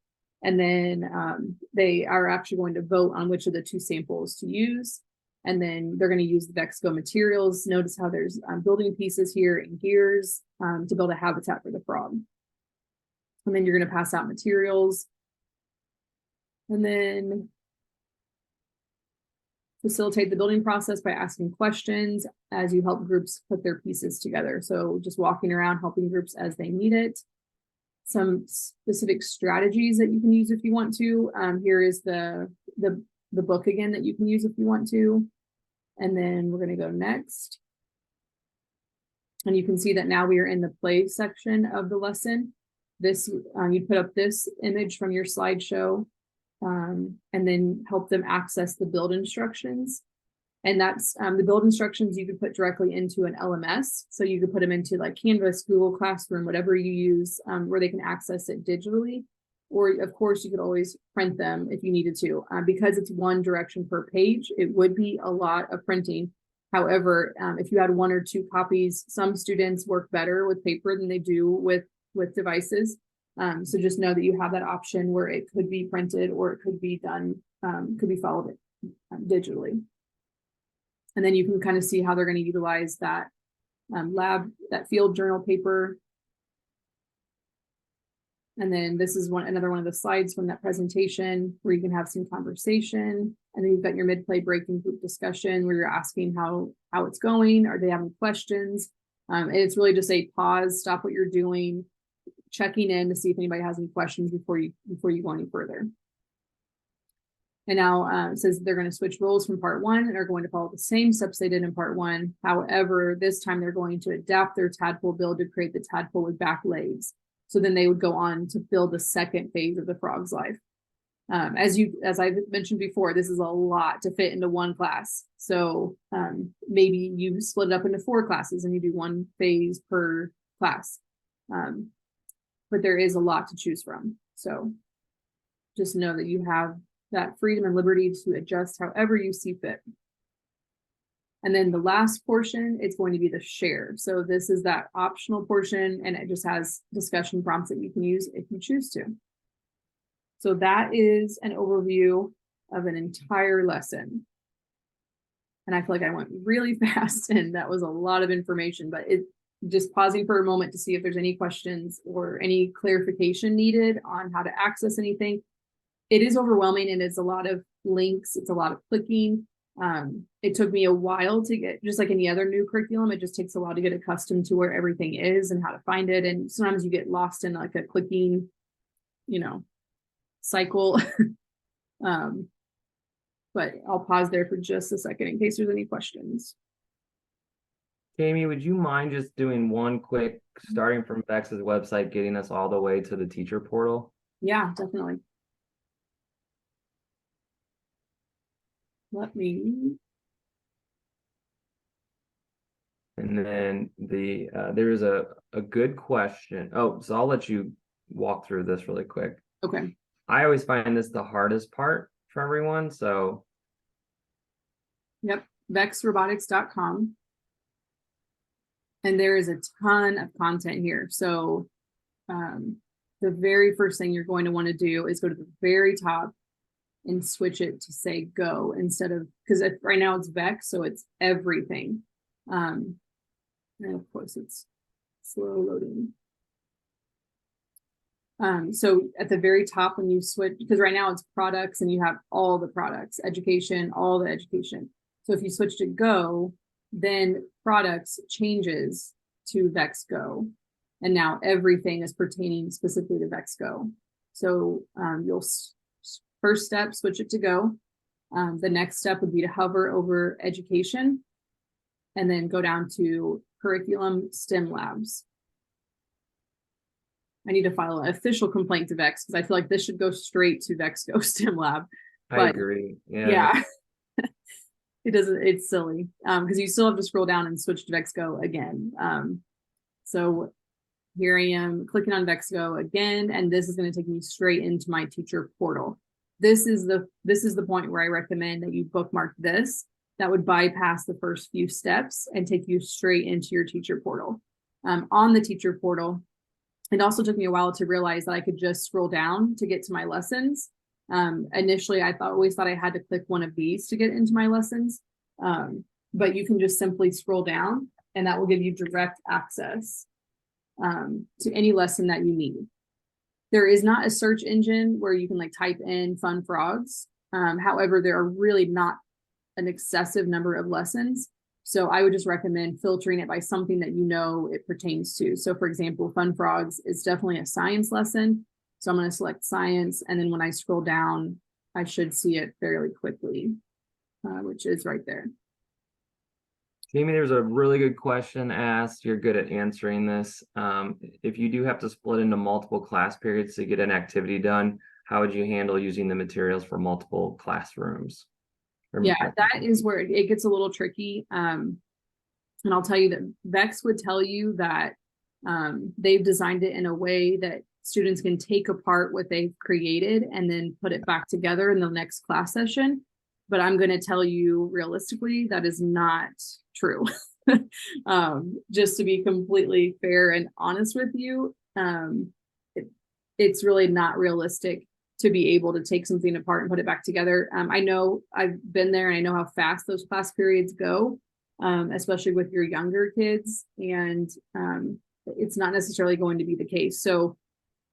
And then they are actually going to vote on which of the 2 samples to use. And then they're going to use the VEX GO materials. Notice how there's building pieces here and gears to build a habitat for the frog. And then you're going to pass out materials. And then facilitate the building process by asking questions as you help groups put their pieces together. So just walking around, helping groups as they need it. Some specific strategies that you can use if you want to. Here is the book again that you can use if you want to. And then we're going to go next. And you can see that now we are in the play section of the lesson. This, you put up this image from your slideshow. And then help them access the build instructions. And that's the build instructions you could put directly into an LMS. So you could put them into like Canvas, Google Classroom, whatever you use, where they can access it digitally. Or of course, you could always print them if you needed to. Because it's one direction per page, it would be a lot of printing. However, if you had 1 or 2 copies, some students work better with paper than they do with devices. So just know that you have that option where it could be printed or it could be done, could be followed digitally. And then you can kind of see how they're going to utilize that that field journal paper. And then this is another one of the slides from that presentation where you can have some conversation. And then you've got your mid-play breaking group discussion where you're asking how it's going. Are they having questions? And it's really just a pause, stop what you're doing, checking in to see if anybody has any questions before you go any further. And now it says they're going to switch roles from part 1 and are going to follow the same steps they did in part 1. However, this time they're going to adapt their tadpole build to create the tadpole with back legs. So then they would go on to build the second phase of the frog's life. As I mentioned before, this is a lot to fit into one class. So maybe you split it up into 4 classes and you do 1 phase per class. But there is a lot to choose from. So just know that you have that freedom and liberty to adjust however you see fit. And then the last portion, it's going to be the share. So this is that optional portion, and it just has discussion prompts that you can use if you choose to. So that is an overview of an entire lesson. And I feel like I went really fast and that was a lot of information, but just pausing for a moment to see if there's any questions or any clarification needed on how to access anything. It is overwhelming and it's a lot of links. It's a lot of clicking. It took me a while to get, just like any other new curriculum, it just takes a while to get accustomed to where everything is and how to find it. And sometimes you get lost in like a clicking, cycle. But I'll pause there for just a second in case there's any questions. Jamie, would you mind just doing one quick, starting from VEX's website, getting us all the way to the teacher portal? Yeah, definitely. Let me. And then there is a good question. Oh, so I'll let you walk through this really quick. Okay. I always find this the hardest part for everyone. So. Yep. VEXrobotics.com. And there is a ton of content here. So the very first thing you're going to want to do is go to the very top and switch it to say go instead of, because right now it's VEX, so it's everything. And of course it's slow loading. So at the very top when you switch, because right now it's products and you have all the products, education, all the education. So if you switch to go, then products changes to VEX Go. And now everything is pertaining specifically to VEX Go. So you'll first step, switch it to go. The next step would be to hover over education and then go down to curriculum STEM labs. I need to file an official complaint to VEX because I feel like this should go straight to VEX Go STEM lab. I agree. Yeah. It doesn't, it's silly because you still have to scroll down and switch to VEX Go again. So here I am clicking on VEX Go again, and this is going to take me straight into my teacher portal. This is the point where I recommend that you bookmark this. That would bypass the first few steps and take you straight into your teacher portal. On the teacher portal, it also took me a while to realize that I could just scroll down to get to my lessons. Initially, I always thought I had to click one of these to get into my lessons, but you can just simply scroll down and that will give you direct access to any lesson that you need. There is not a search engine where you can like type in fun frogs. However, there are really not an excessive number of lessons. So I would just recommend filtering it by something that you know it pertains to. So for example, fun frogs is definitely a science lesson. So I'm going to select science. And then when I scroll down, I should see it fairly quickly, which is right there. Jamie, there's a really good question asked. You're good at answering this. If you do have to split into multiple class periods to get an activity done, how would you handle using the materials for multiple classrooms? Yeah, that is where it gets a little tricky. And I'll tell you that VEX would tell you that they've designed it in a way that students can take apart what they've created and then put it back together in the next class session. But I'm going to tell you realistically, that is not true. Just to be completely fair and honest with you, it's really not realistic to be able to take something apart and put it back together. I know I've been there and I know how fast those class periods go, especially with your younger kids, and it's not necessarily going to be the case. So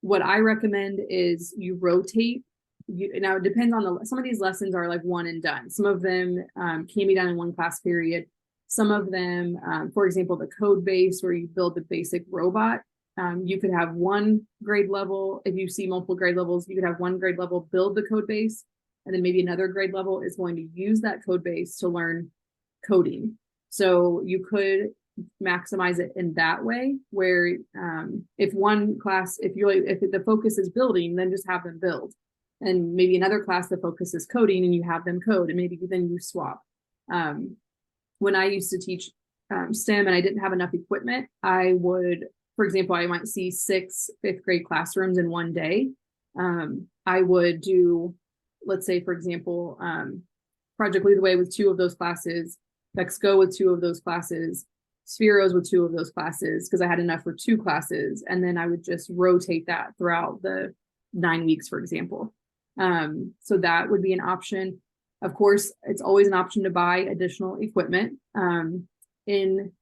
what I recommend is you rotate. Now it depends on some of these lessons are like one and done. Some of them can be done in one class period. Some of them, for example, the code base where you build the basic robot, you could have one grade level. If you see multiple grade levels, you could have one grade level build the code base, and then maybe another grade level is going to use that code base to learn coding. So you could maximize it in that way, where if one class, if the focus is building, then just have them build. And maybe another class, the focus is coding and you have them code, and maybe then you swap. When I used to teach STEM and I didn't have enough equipment, I would, for example, I might see 6 fifth grade classrooms in one day. I would do, let's say, for example, Project Lead the Way with 2 of those classes, VEX Go with 2 of those classes, Spheros with 2 of those classes, because I had enough for 2 classes. And then I would just rotate that throughout the 9 weeks, for example. So that would be an option. Of course, it's always an option to buy additional equipment. In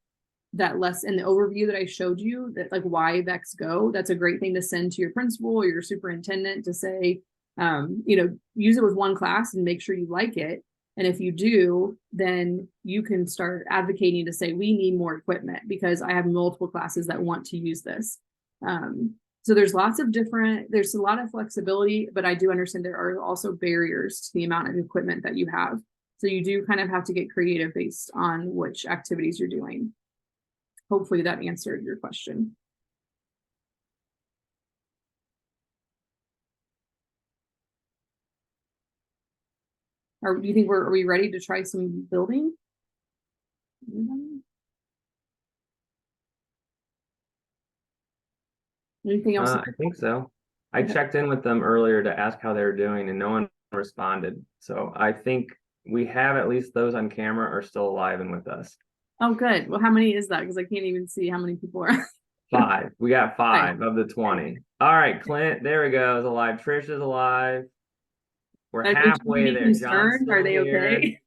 that in the overview that I showed you, that like why VEX Go, that's a great thing to send to your principal or your superintendent to say, use it with one class and make sure you like it. And if you do, then you can start advocating to say, we need more equipment because I have multiple classes that want to use this. So there's there's a lot of flexibility, but I do understand there are also barriers to the amount of equipment that you have. So you do kind of have to get creative based on which activities you're doing. Hopefully that answered your question. Do you think are we ready to try some building? Anything else? I think so. I checked in with them earlier to ask how they were doing and no one responded. So I think we have at least those on camera are still alive and with us. Oh, good. Well, how many is that? Because I can't even see how many people are. 5. We got 5 of the 20. All right, Clint, there we go. Is alive. Trish is alive. We're halfway there. John's Are they here. okay?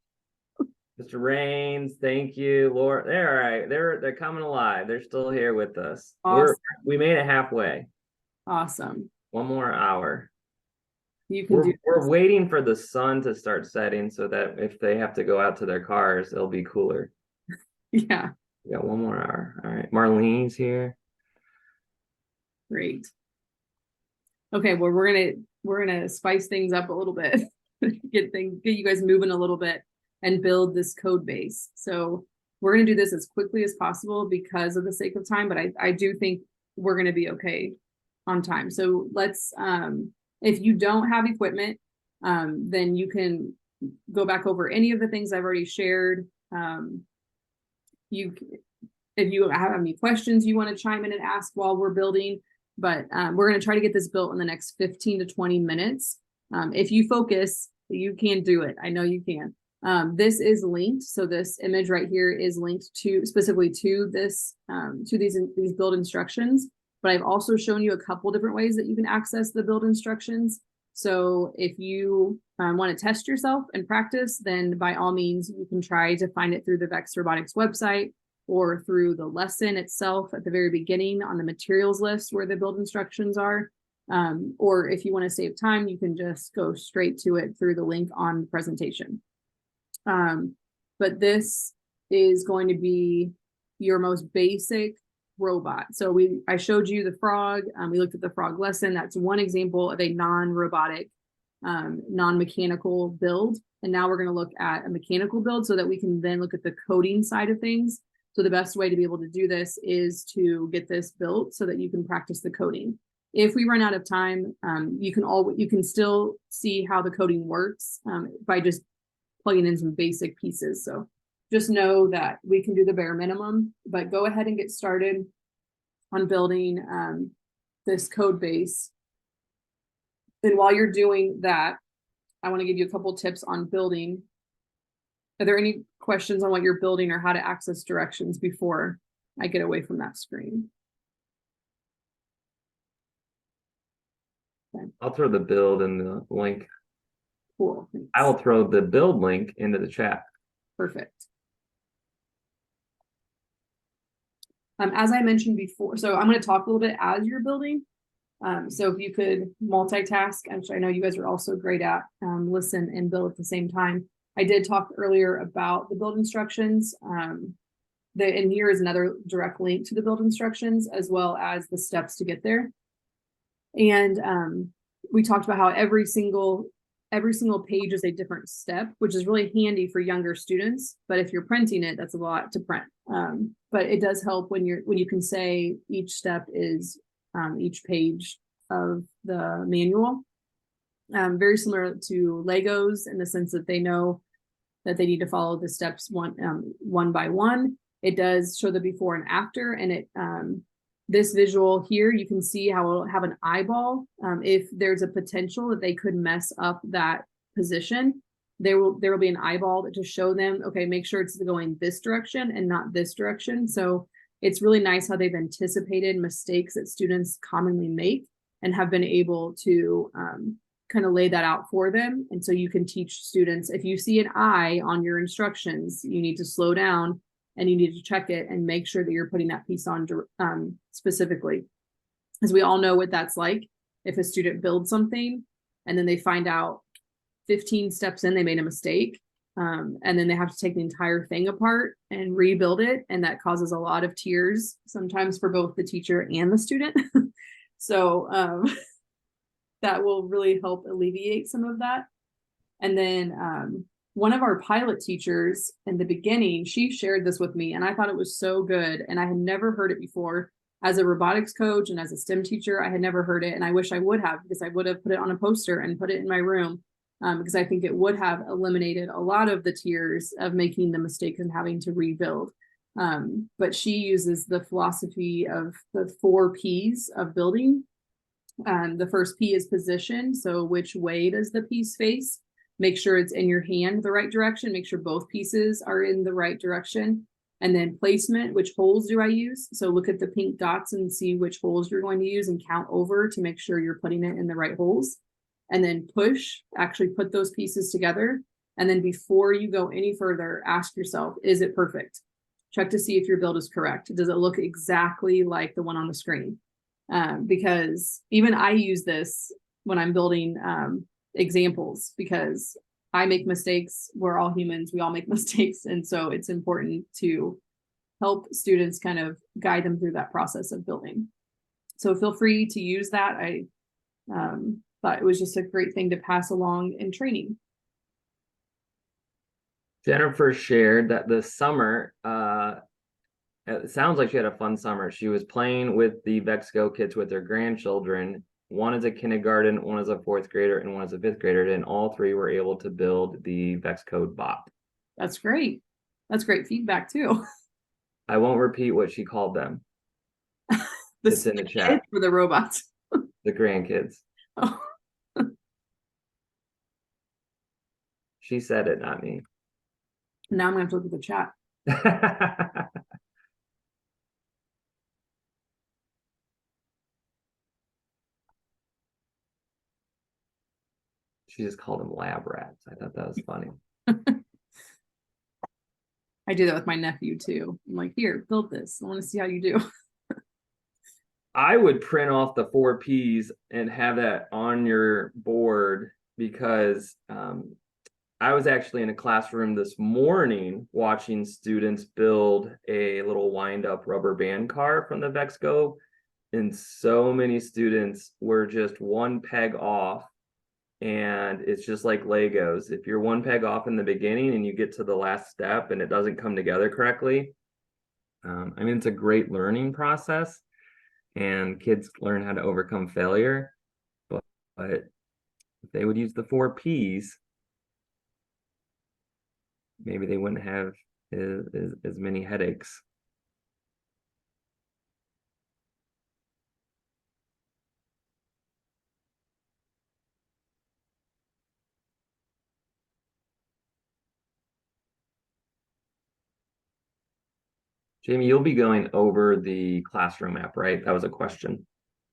Mr. Rains, thank you. Laura, they're all right. They're coming alive. They're still here with us. Awesome. We made it halfway. Awesome. 1 more hour. You can We're waiting for the sun to start setting so that if they have to go out to their cars, it'll be cooler. Yeah. We got 1 more hour. All right. Marlene's here. Great. Okay, well, we're gonna spice things up a little bit, get you guys moving a little bit and build this code base. So we're gonna do this as quickly as possible because of the sake of time, but I do think we're gonna be okay on time. So let's if you don't have equipment, then you can go back over any of the things I've already shared. If you have any questions you want to chime in and ask while we're building, but we're going to try to get this built in the next 15 to 20 minutes. If you focus, you can do it. I know you can. This is linked. So this image right here is linked to specifically to this, to these build instructions, but I've also shown you a couple different ways that you can access the build instructions. So if you want to test yourself and practice, then by all means, you can try to find it through the VEX Robotics website or through the lesson itself at the very beginning on the materials list where the build instructions are. Or if you want to save time, you can just go straight to it through the link on the presentation. But this is going to be your most basic robot. So I showed you the frog. We looked at the frog lesson. That's one example of a non-robotic, non-mechanical build. And now we're going to look at a mechanical build so that we can then look at the coding side of things. So the best way to be able to do this is to get this built so that you can practice the coding. If we run out of time, you can still see how the coding works by just plugging in some basic pieces. So just know that we can do the bare minimum, but go ahead and get started on building this code base. And while you're doing that, I want to give you a couple tips on building. Are there any questions on what you're building or how to access directions before I get away from that screen? Okay. I'll throw the build and the link. Cool. Thanks. I will throw the build link into the chat. Perfect. As I mentioned before, so I'm going to talk a little bit as you're building. So if you could multitask, which I know you guys are also great at, listen and build at the same time. I did talk earlier about the build instructions. And here is another direct link to the build instructions as well as the steps to get there. And we talked about how every single page is a different step, which is really handy for younger students. But if you're printing it, that's a lot to print. But it does help when you can say each step is each page of the manual. Very similar to Legos in the sense that they know that they need to follow the steps one by one. It does show the before and after, and it this visual here, you can see how it'll have an eyeball. If there's a potential that they could mess up that position, there will be an eyeball that just show them, okay, make sure it's going this direction and not this direction. So it's really nice how they've anticipated mistakes that students commonly make and have been able to kind of lay that out for them. And so you can teach students, if you see an eye on your instructions, you need to slow down and you need to check it and make sure that you're putting that piece on specifically. As we all know what that's like. If a student builds something and then they find out 15 steps in, they made a mistake. And then they have to take the entire thing apart and rebuild it. And that causes a lot of tears, sometimes for both the teacher and the student. So that will really help alleviate some of that. And then one of our pilot teachers in the beginning, she shared this with me, and I thought it was so good. And I had never heard it before. As a robotics coach and as a STEM teacher, I had never heard it. And I wish I would have, because I would have put it on a poster and put it in my room, because I think it would have eliminated a lot of the tears of making the mistake and having to rebuild. But she uses the philosophy of the 4 P's of building. The first P is position. So which way does the piece face? Make sure it's in your hand the right direction. Make sure both pieces are in the right direction. And then placement, which holes do I use? So look at the pink dots and see which holes you're going to use and count over to make sure you're putting it in the right holes. And then push, actually put those pieces together. And then before you go any further, ask yourself, is it perfect? Check to see if your build is correct. Does it look exactly like the one on the screen? Because even I use this when I'm building examples, because I make mistakes. We're all humans. We all make mistakes. And so it's important to help students kind of guide them through that process of building. So feel free to use that. I thought it was just a great thing to pass along in training. Jennifer shared that this summer, it sounds like she had a fun summer. She was playing with the VEX GO kits with her grandchildren. One is a kindergarten, one is a 4th grader, and one is a 5th grader, and all 3 were able to build the VEX Code bot. That's great. That's great feedback too. I won't repeat what she called them. It's in the chat. For the robots. The grandkids. Oh. She said it, not me. Now I'm going to have to look at the chat. She just called them lab rats. I thought that was funny. I do that with my nephew too. I'm like, here, build this. I want to see how you do. I would print off the 4 P's and have that on your board, because I was actually in a classroom this morning watching students build a little wind-up rubber band car from the VEX GO, and so many students were just 1 peg off. And it's just like Legos. If you're 1 peg off in the beginning and you get to the last step and it doesn't come together correctly, I mean, it's a great learning process and kids learn how to overcome failure. But if they would use the 4 P's, maybe they wouldn't have as many headaches. Jamie, you'll be going over the classroom app, right? That was a question.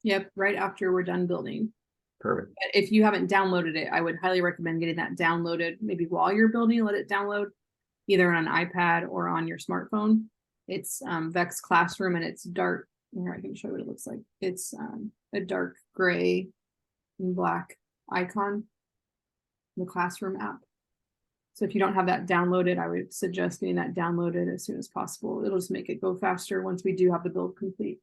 Yep, right after we're done building. Perfect. But if you haven't downloaded it, I would highly recommend getting that downloaded maybe while you're building. Let it download either on an iPad or on your smartphone. It's VEX Classroom, and it's dark. Here, I can show you what it looks like. It's a dark gray and black icon, the Classroom app. So if you don't have that downloaded, I would suggest getting that downloaded as soon as possible. It'll just make it go faster once we do have the build complete.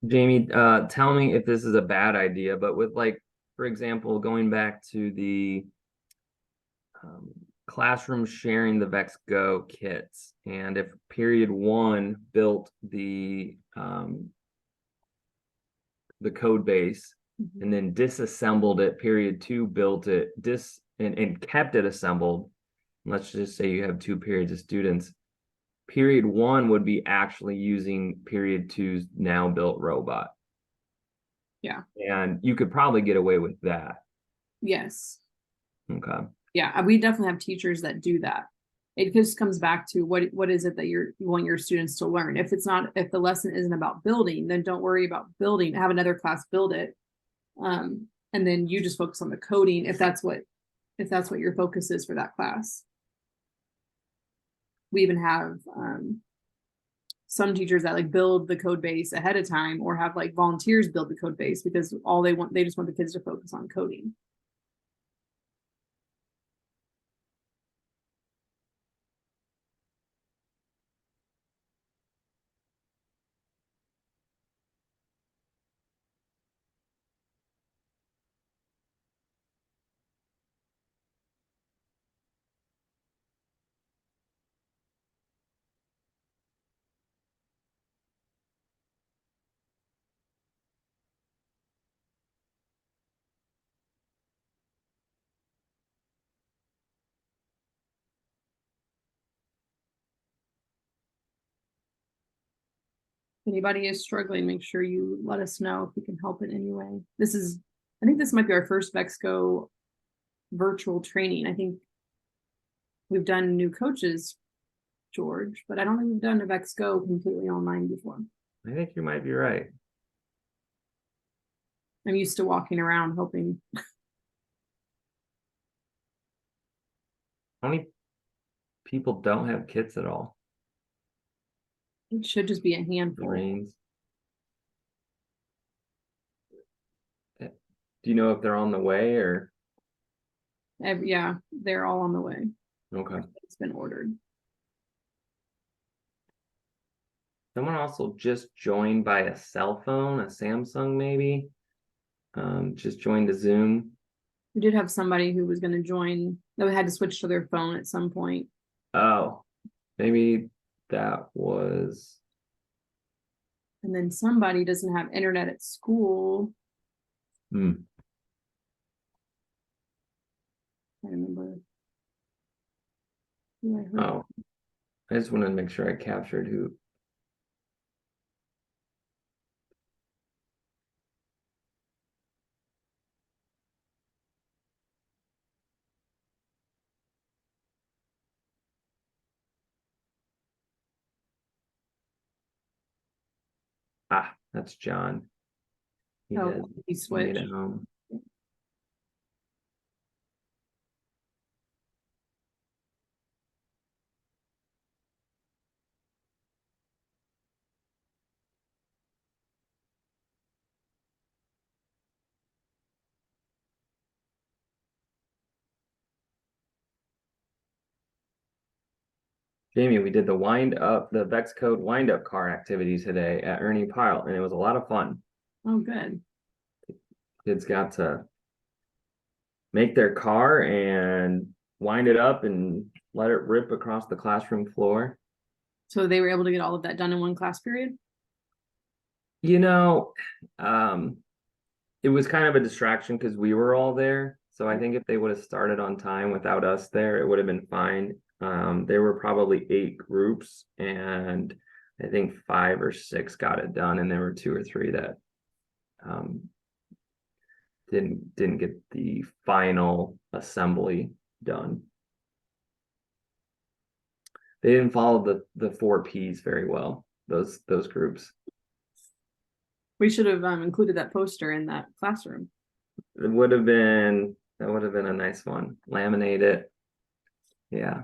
Jamie, tell me if this is a bad idea, but with, like, for example, going back to the classroom sharing the VEX GO kits, and if period 1 built the code base, and then disassembled it, period 2 built it, and kept it assembled. Let's just say you have 2 periods of students. Period 1 would be actually using period 2's now built robot. Yeah. And you could probably get away with that. Yes. Okay. Yeah, we definitely have teachers that do that. It just comes back to what is it that you want your students to learn. If the lesson isn't about building, then don't worry about building. Have another class build it. And then you just focus on the coding if that's what your focus is for that class. We even have some teachers that like build the code base ahead of time or have like volunteers build the code base because they just want the kids to focus on coding. If anybody is struggling, make sure you let us know if we can help in any way. I think this might be our first VEX GO virtual training. I think we've done new coaches, George, but I don't think we've done a VEX GO completely online before. I think you might be right. I'm used to walking around hoping. How many people don't have kits at all? It should just be a handful. Marines. Do you know if they're on the way or? Yeah, they're all on the way. Okay. It's been ordered. Someone also just joined by a cell phone, a Samsung maybe. Just joined a Zoom. We did have somebody who was going to join that had to switch to their phone at some point. Oh, maybe that was. And then somebody doesn't have internet at school. Hmm. I remember. Who I heard. Oh, I just wanted to make sure I captured who. Ah, that's John. He Oh, did. he He made switched. it home. Jamie, we did the VEX Code wind up car activity today at Ernie Pyle, and it was a lot of fun. Oh, good. Kids got to make their car and wind it up and let it rip across the classroom floor. So they were able to get all of that done in one class period? You know, it was kind of a distraction because we were all there. So I think if they would have started on time without us there, it would have been fine. There were probably 8 groups, and I think 5 or 6 got it done, and there were 2 or 3 that didn't get the final assembly done. They didn't follow the 4 Ps very well, those groups. We should have included that poster in that classroom. That would have been a nice one. Laminate it. Yeah.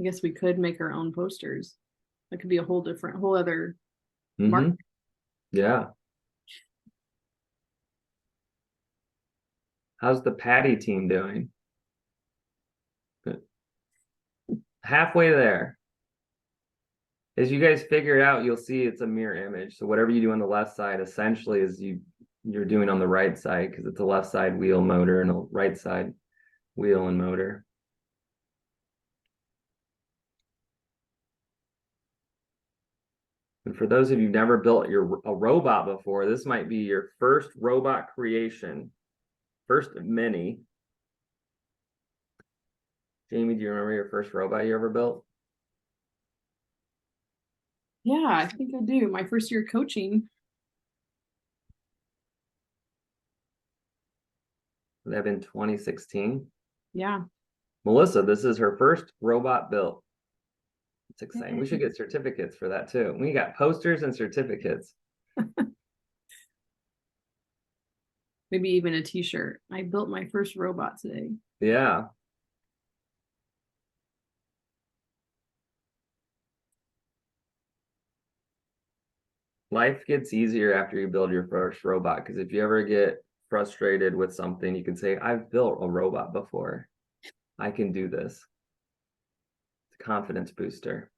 I guess we could make our own posters. That could be a whole other market. Yeah. How's the Patty team doing? Good. Halfway there. As you guys figure it out, you'll see it's a mirror image. So whatever you do on the left side essentially is you're doing on the right side, because it's a left side wheel motor and a right side wheel and motor. And for those of you who've never built a robot before, this might be your first robot creation. First of many. Jamie, do you remember your first robot you ever built? Yeah, I think I do. My first year coaching. Would that have been 2016? Yeah. Melissa, this is her first robot built. It's exciting. Yay. We should get certificates for that too. We got posters and certificates. Maybe even a t-shirt. I built my first robot today. Yeah. life gets easier after you build your first robot. Because if you ever get frustrated with something, you can say, I've built a robot before. I can do this. It's a confidence booster.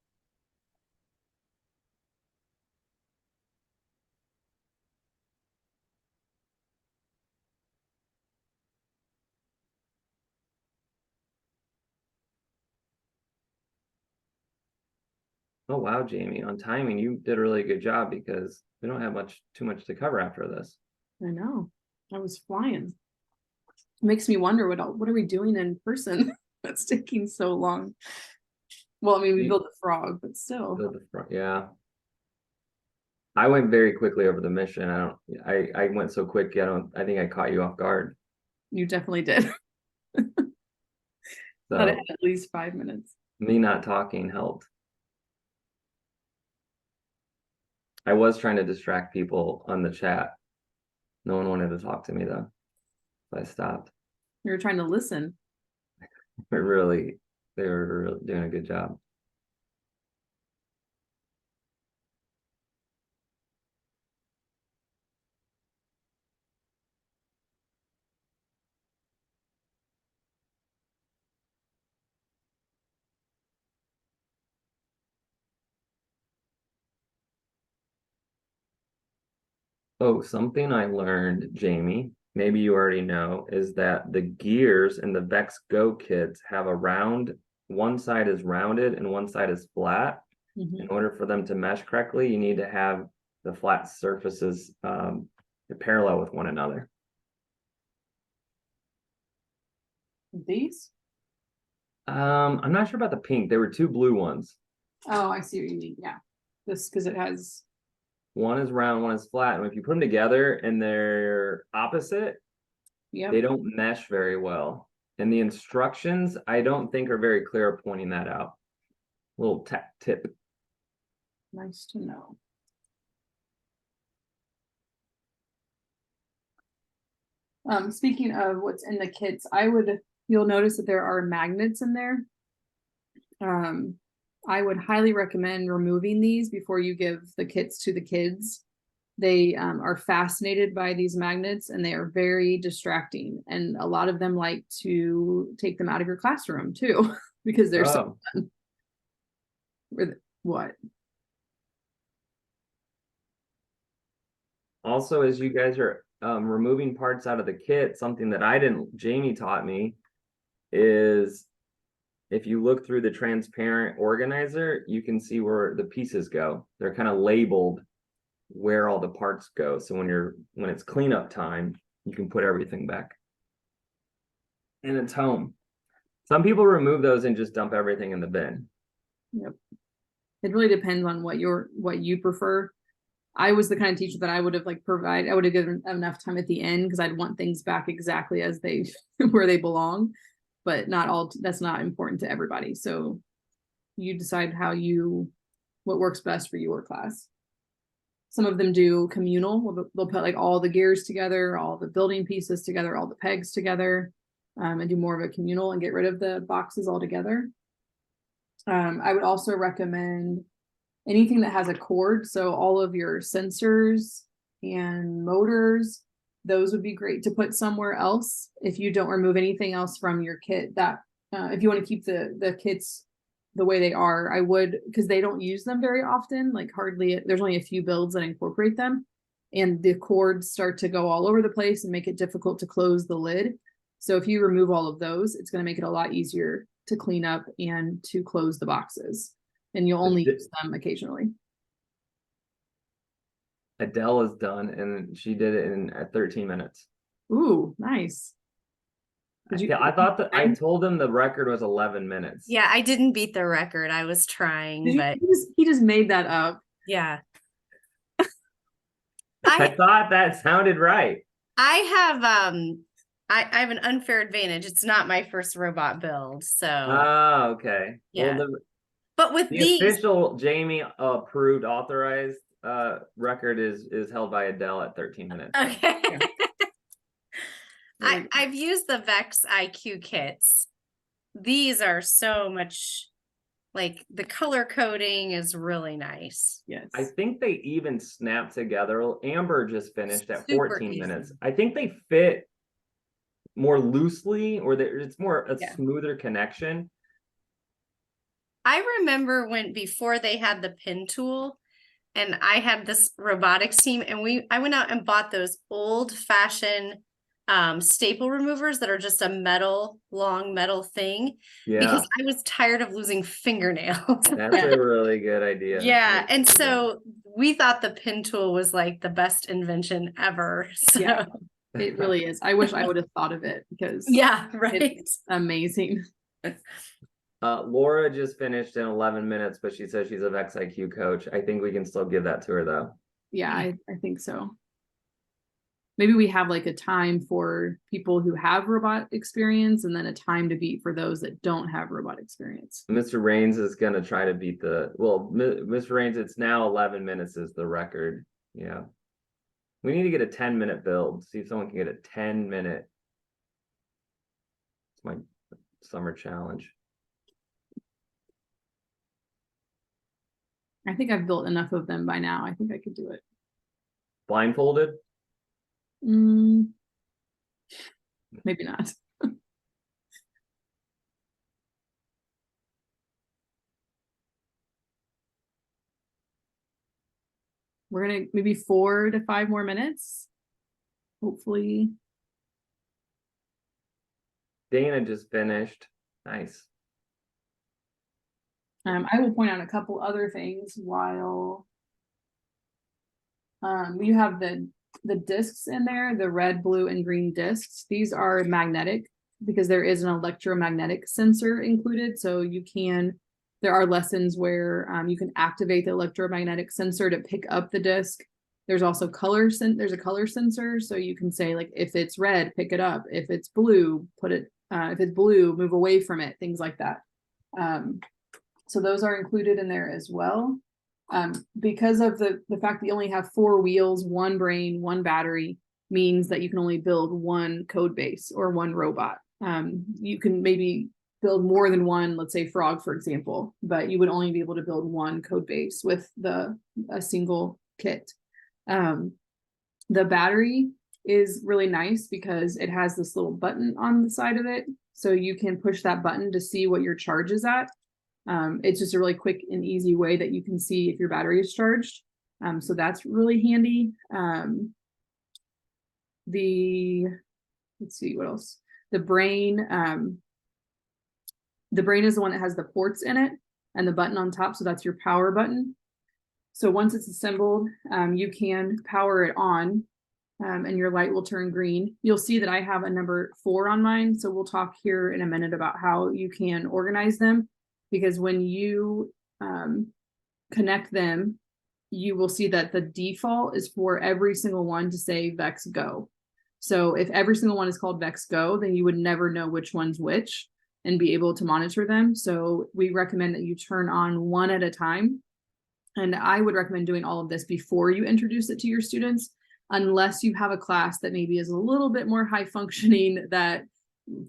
Oh wow, Jamie, on timing, you did a really good job because we don't have too much to cover after this. I know. I was flying. It makes me wonder what are we doing in person that's taking so long. Well, I mean, we built a frog, but still. Yeah. I went very quickly over the mission. I went so quick, I think I caught you off guard. You definitely did. So Thought it had at least 5 minutes. me not talking helped. I was trying to distract people on the chat. No one wanted to talk to me though. So I stopped. You were trying to listen. They were really doing a good job. Oh, something I learned, Jamie, maybe you already know, is that the gears in the VEX GO kits have one side is rounded and one side is flat. In order for them to mesh correctly, you need to have the flat surfaces parallel with one another. These? I'm not sure about the pink. There were 2 blue ones. Oh, I see what you mean. Yeah. This, because it has. One is round, one is flat. And if you put them together and they're opposite, Yep. they don't mesh very well. And the instructions, I don't think are very clear pointing that out. Little tip. Nice to know. Speaking of what's in the kits, you'll notice that there are magnets in there. I would highly recommend removing these before you give the kits to the kids. They are fascinated by these magnets and they are very distracting. And a lot of them like to take them out of your classroom too, because they're so fun. What? Also, as you guys are removing parts out of the kit, something that Jamie taught me is if you look through the transparent organizer, you can see where the pieces go. They're kind of labeled where all the parts go. So when it's cleanup time, you can put everything back. And it's home. Some people remove those and just dump everything in the bin. Yep. It really depends on what you prefer. I was the kind of teacher that I would have given enough time at the end because I'd want things back exactly as where they belong, but that's not important to everybody. So you decide what works best for your class. Some of them do communal. They'll put like all the gears together, all the building pieces together, all the pegs together, and do more of a communal and get rid of the boxes altogether. I would also recommend anything that has a cord. So all of your sensors and motors, those would be great to put somewhere else. If you don't remove anything else from your kit, if you want to keep the kits the way they are, I would, because they don't use them very often, like there's only a few builds that incorporate them, and the cords start to go all over the place and make it difficult to close the lid. So if you remove all of those, it's going to make it a lot easier to clean up and to close the boxes, and you'll only use them occasionally. Adele is done, and she did it at 13 minutes. Ooh, nice. I thought that I told him the record was 11 minutes. Yeah, I didn't beat the record. I was trying, but he just made that up. Yeah. I thought that sounded right. I have an unfair advantage. It's not my first robot build, so. Oh, okay. Yeah. Well, but with the these official Jamie approved authorized record is held by Adele at 13 minutes. Okay. Yeah. I've used the VEX IQ kits. These are so much Like the color coding is really nice. Yes. I think they even snap together. Amber just finished at Super 14 easy. minutes. I think they fit more loosely, or it's more a Yeah. smoother connection. I remember when before they had the pin tool, and I had this robotics team, and I went out and bought those old fashioned staple removers that are just a long metal thing, Yeah, because I was tired of losing fingernails. that's a really good idea. Yeah, and so we thought the pin tool was like the best invention ever. So Yeah. It really is. I wish I would have thought of it because yeah, right. it's amazing. Laura just finished in 11 minutes, but she says she's a VEX IQ coach. I think we can still give that to her though. Yeah, I think so. Maybe we have like a time for people who have robot experience and then a time to beat for those that don't have robot experience. Mr. Rains is going to try to beat Mr. Rains, it's now 11 minutes is the record. Yeah. We need to get a 10-minute build. See if someone can get a 10-minute. It's my summer challenge. I think I've built enough of them by now. I think I could do it. Blindfolded? Maybe not. We're gonna maybe 4 to 5 more minutes. Hopefully. Dana just finished. Nice. I will point out a couple other things while you have the discs in there, the red, blue, and green discs. These are magnetic because there is an electromagnetic sensor included. So there are lessons where you can activate the electromagnetic sensor to pick up the disc. There's also there's a color sensor. So you can say like, if it's red, pick it up. If it's blue, if it's blue, move away from it, things like that. So those are included in there as well. Because of the fact that you only have 4 wheels, 1 brain, 1 battery means that you can only build 1 code base or 1 robot. You can maybe build more than 1, let's say frog, for example, but you would only be able to build 1 code base with a single kit. The battery is really nice because it has this little button on the side of it. So you can push that button to see what your charge is at. It's just a really quick and easy way that you can see if your battery is charged. So that's really handy. Let's see what else. The brain is the one that has the ports in it and the button on top. So that's your power button. So once it's assembled, you can power it on and your light will turn green. You'll see that I have a number 4 on mine. So we'll talk here in a minute about how you can organize them. Because when you connect them, you will see that the default is for every single one to say VEX GO. So if every single one is called VEX GO, then you would never know which one's which and be able to monitor them. So we recommend that you turn on 1 at a time. And I would recommend doing all of this before you introduce it to your students, unless you have a class that maybe is a little bit more high functioning, that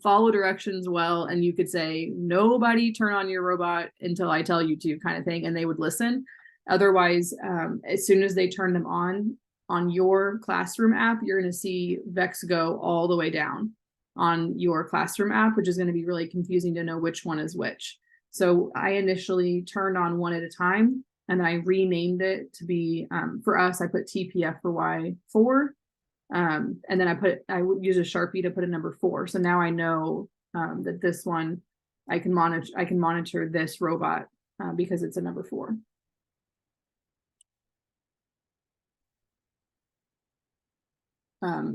follow directions well, and you could say, nobody turn on your robot until I tell you to, kind of thing, and they would listen. Otherwise, as soon as they turn them on your classroom app, you're going to see VEX GO all the way down on your classroom app, which is going to be really confusing to know which one is which. So I initially turned on 1 at a time, and then I renamed it to be, for us, I put TPF for Y4. And then I would use a Sharpie to put a number 4. So now I know that this one I can monitor this robot because it's a number 4.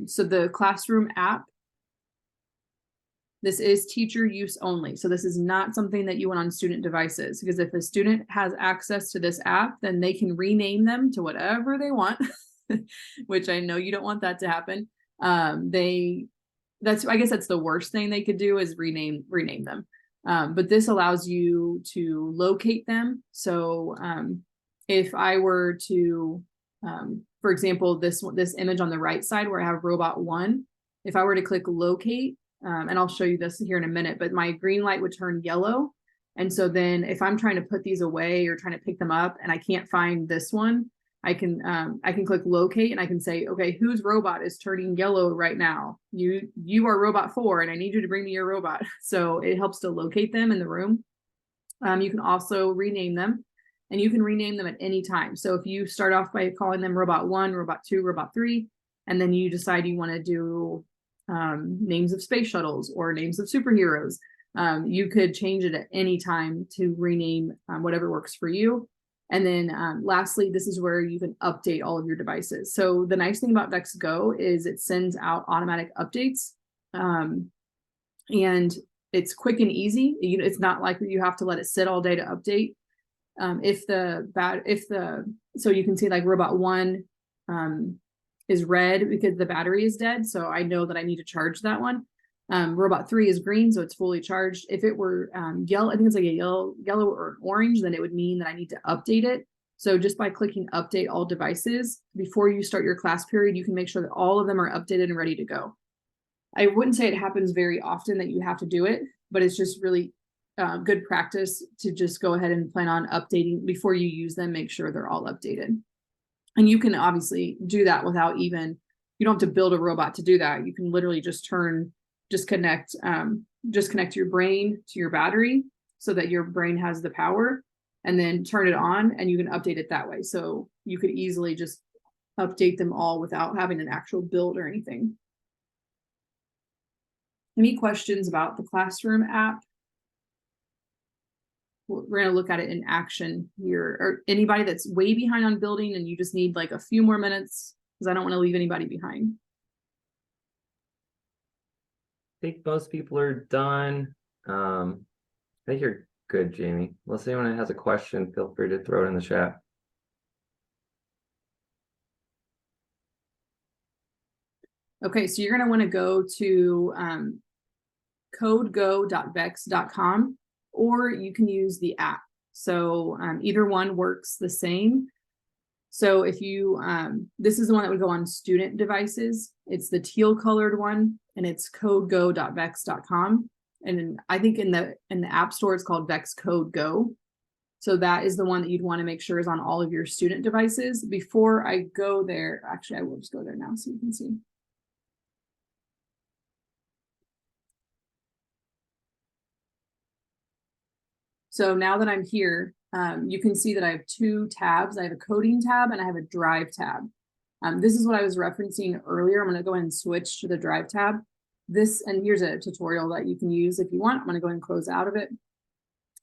So the classroom app, this is teacher use only. So this is not something that you want on student devices, because if a student has access to this app, then they can rename them to whatever they want. Which I know you don't want that to happen. I guess that's the worst thing they could do, is rename them. But this allows you to locate them. So if I were to, for example, this image on the right side where I have robot 1, if I were to click locate, and I'll show you this here in a minute, but my green light would turn yellow. And so then if I'm trying to put these away or trying to pick them up and I can't find this one, I can click locate and I can say, okay, whose robot is turning yellow right now? You are robot 4 and I need you to bring me your robot. So it helps to locate them in the room. You can also rename them, and you can rename them at any time. So if you start off by calling them robot 1, robot 2, robot 3, and then you decide you want to do names of space shuttles or names of superheroes, you could change it at any time to rename whatever works for you. And then lastly, this is where you can update all of your devices. So the nice thing about VEX Go is it sends out automatic updates, and it's quick and easy. It's not like you have to let it sit all day to update. So you can see like robot 1 is red because the battery is dead. So I know that I need to charge that one. Robot 3 is green, so it's fully charged. If it were yellow, I think it's like a yellow or orange, then it would mean that I need to update it. So just by clicking update all devices before you start your class period, you can make sure that all of them are updated and ready to go. I wouldn't say it happens very often that you have to do it, but it's just really good practice to just go ahead and plan on updating before you use them, make sure they're all updated. And you can obviously do that without you don't have to build a robot to do that. You can literally just connect your brain to your battery so that your brain has the power, and then turn it on and you can update it that way. So you could easily just update them all without having an actual build or anything. Any questions about the classroom app? We're going to look at it in action here. Or anybody that's way behind on building and you just need like a few more minutes, because I don't want to leave anybody behind. I think most people are done. I think you're good, Jamie. Unless anyone has a question, feel free to throw it in the chat. Okay, so you're going to want to go to codego.vex.com, or you can use the app. So either one works the same. So if you, this is the one that would go on student devices. It's the teal colored one, and it's codego.vex.com. And then I think in the app store, it's called VEX Code Go. So that is the one that you'd want to make sure is on all of your student devices. Before I go there, actually, I will just go there now so you can see. So now that I'm here, you can see that I have 2 tabs. I have a coding tab and I have a drive tab. This is what I was referencing earlier. I'm going to go ahead and switch to the drive tab. And here's a tutorial that you can use if you want. I'm going to go ahead and close out of it.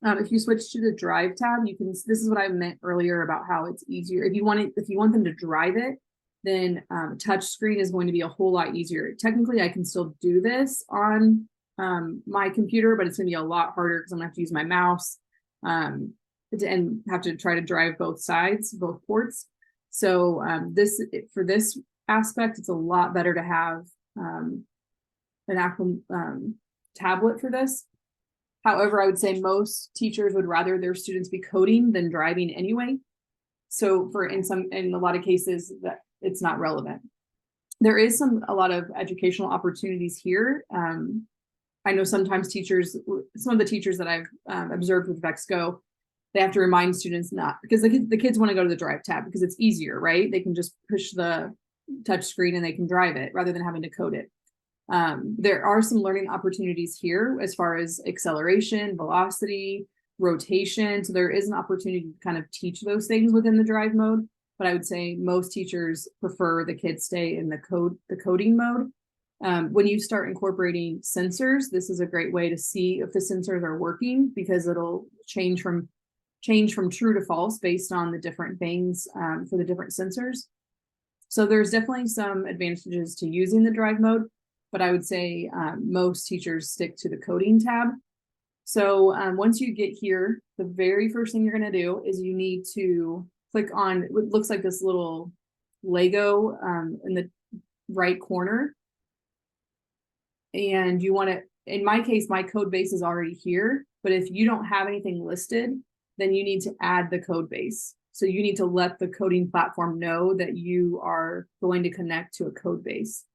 If you switch to the drive tab, this is what I meant earlier about how it's easier. If you want them to drive it, then touch screen is going to be a whole lot easier. Technically, I can still do this on my computer, but it's going to be a lot harder because I'm going to have to use my mouse and have to try to drive both sides, both ports. So for this aspect, it's a lot better to have an actual tablet for this. However, I would say most teachers would rather their students be coding than driving anyway. So in a lot of cases that it's not relevant. There is a lot of educational opportunities here. I know sometimes some of the teachers that I've observed with VEX Go, they have to remind students not, because the kids want to go to the drive tab because it's easier, right? They can just push the touch screen and they can drive it rather than having to code it. There are some learning opportunities here as far as acceleration, velocity, rotation. So there is an opportunity to kind of teach those things within the drive mode. But I would say most teachers prefer the kids stay in the coding mode. When you start incorporating sensors, this is a great way to see if the sensors are working, because it'll change from true to false based on the different things for the different sensors. So there's definitely some advantages to using the drive mode, but I would say most teachers stick to the coding tab. So once you get here, the very first thing you're going to do is you need to click on what looks like this little Lego in the right corner. And you want to, in my case, my code base is already here, but if you don't have anything listed, then you need to add the code base. So you need to let the coding platform know that you are going to connect to a code base.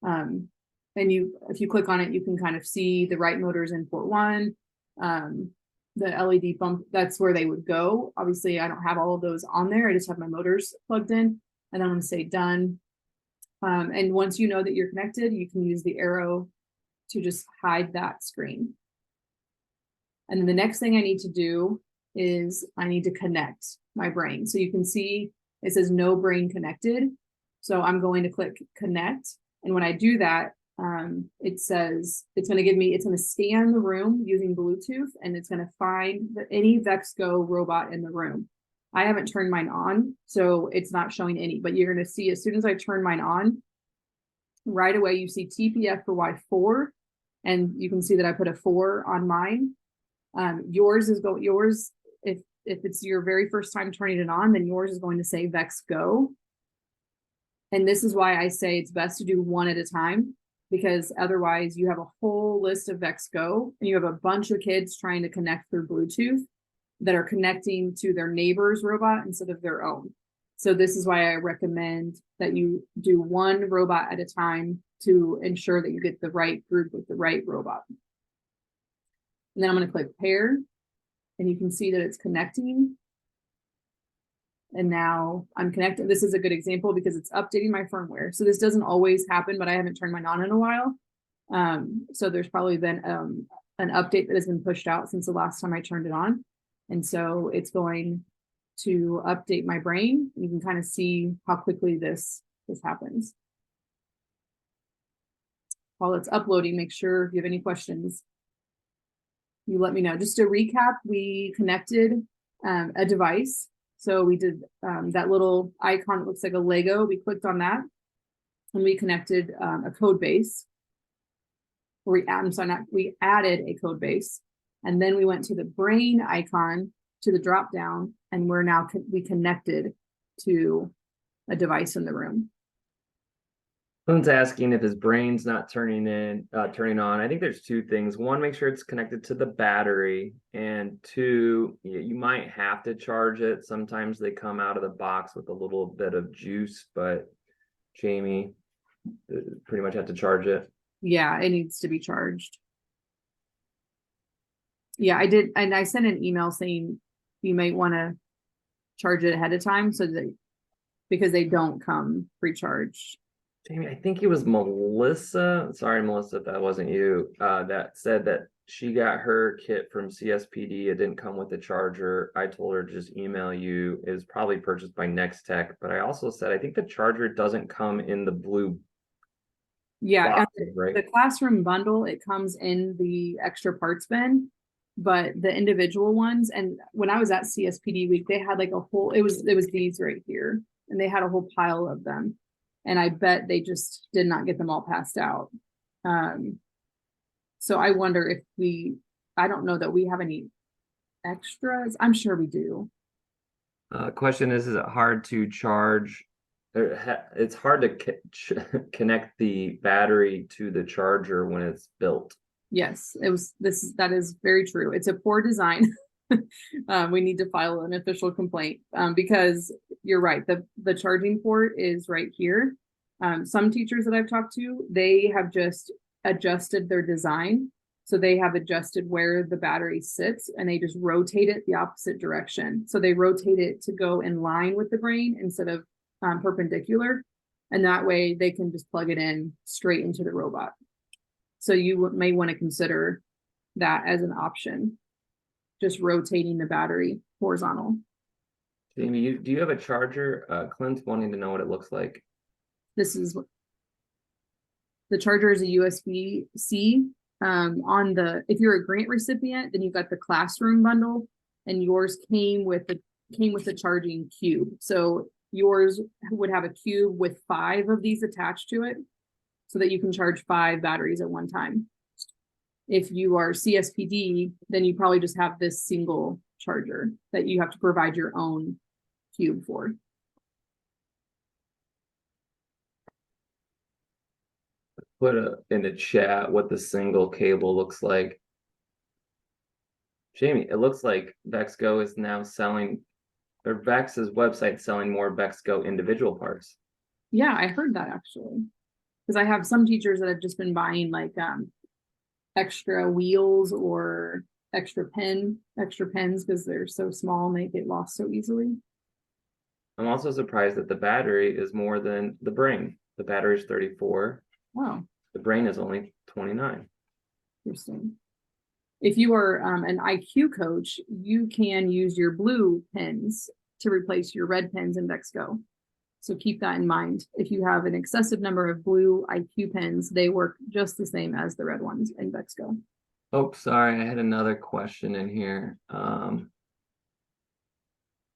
And if you click on it, you can kind of see the right motors in port 1. the LED bump, that's where they would go. Obviously, I don't have all of those on there. I just have my motors plugged in, and then I'm going to say done. And once you know that you're connected, you can use the arrow to just hide that screen. And then the next thing I need to do is I need to connect my brain. So you can see it says no brain connected. So I'm going to click connect. And when I do that, it says it's going to scan the room using Bluetooth, and it's going to find any VEX GO robot in the room. I haven't turned mine on, so it's not showing any, but you're going to see as soon as I turn mine on, right away you see TPF for Y4, and you can see that I put a 4 on mine. Yours, if it's your very first time turning it on, then yours is going to say VEX GO. And this is why I say it's best to do one at a time, because otherwise you have a whole list of VEX GO and you have a bunch of kids trying to connect through Bluetooth that are connecting to their neighbor's robot instead of their own. So this is why I recommend that you do one robot at a time to ensure that you get the right group with the right robot. And then I'm going to click pair, and you can see that it's connecting. And now I'm connected. This is a good example because it's updating my firmware. So this doesn't always happen, but I haven't turned mine on in a while. So there's probably been an update that has been pushed out since the last time I turned it on. And so it's going to update my brain. You can kind of see how quickly this happens. While it's uploading, make sure if you have any questions, you let me know. Just to recap, we connected a device. So we did that little icon that looks like a Lego. We clicked on that, and we connected a code base. We added a code base, and then we went to the brain icon to the drop down, and we connected to a device in the room. Someone's asking if his brain's not turning on. I think there's two things. One, make sure it's connected to the battery, and two, you might have to charge it. Sometimes they come out of the box with a little bit of juice, but Jamie, pretty much have to charge it. Yeah, it needs to be charged. Yeah, I did, and I sent an email saying you might want to charge it ahead of time because they don't come pre-charged. Jamie, I think it was Melissa. Sorry, Melissa, if that wasn't you. That said that she got her kit from CSPD. It didn't come with a charger. I told her to just email you. It was probably purchased by Next Tech, but I also said I think the charger doesn't come in the blue. Yeah, box, right? The classroom bundle, it comes in the extra parts bin, but the individual ones. And when I was at CSPD week, they had like a whole. It was these right here, and they had a whole pile of them. And I bet they just did not get them all passed out. So I wonder if I don't know that we have any extras. I'm sure we do. Question is it hard to charge? It's hard to connect the battery to the charger when it's built. Yes, that is very true. It's a poor design. We need to file an official complaint because you're right. The charging port is right here. Some teachers that I've talked to, they have just adjusted their design. So they have adjusted where the battery sits, and they just rotate it the opposite direction. So they rotate it to go in line with the brain instead of perpendicular. And that way they can just plug it in straight into the robot. So you may want to consider that as an option. Just rotating the battery horizontal. Jamie, do you have a charger? Clint's wanting to know what it looks like. This is the charger is a USB-C. If you're a grant recipient, then you've got the classroom bundle, and yours came with the charging cube. So yours would have a cube with 5 of these attached to it, so that you can charge 5 batteries at one time. If you are CSPD, then you probably just have this single charger that you have to provide your own cube for. Put in the chat what the single cable looks like. Jamie, it looks like VEX GO is now selling, or VEX's website selling more VEX GO individual parts. Yeah, I heard that actually, because I have some teachers that have just been buying like extra wheels or extra pens because they're so small and they get lost so easily. I'm also surprised that the battery is more than the brain. The battery is 34. Wow, The brain is only 29. interesting. If you are an IQ coach, you can use your blue pens to replace your red pens in VEX GO. So keep that in mind. If you have an excessive number of blue IQ pens, they work just the same as the red ones in VEX GO. Oh, sorry, I had another question in here.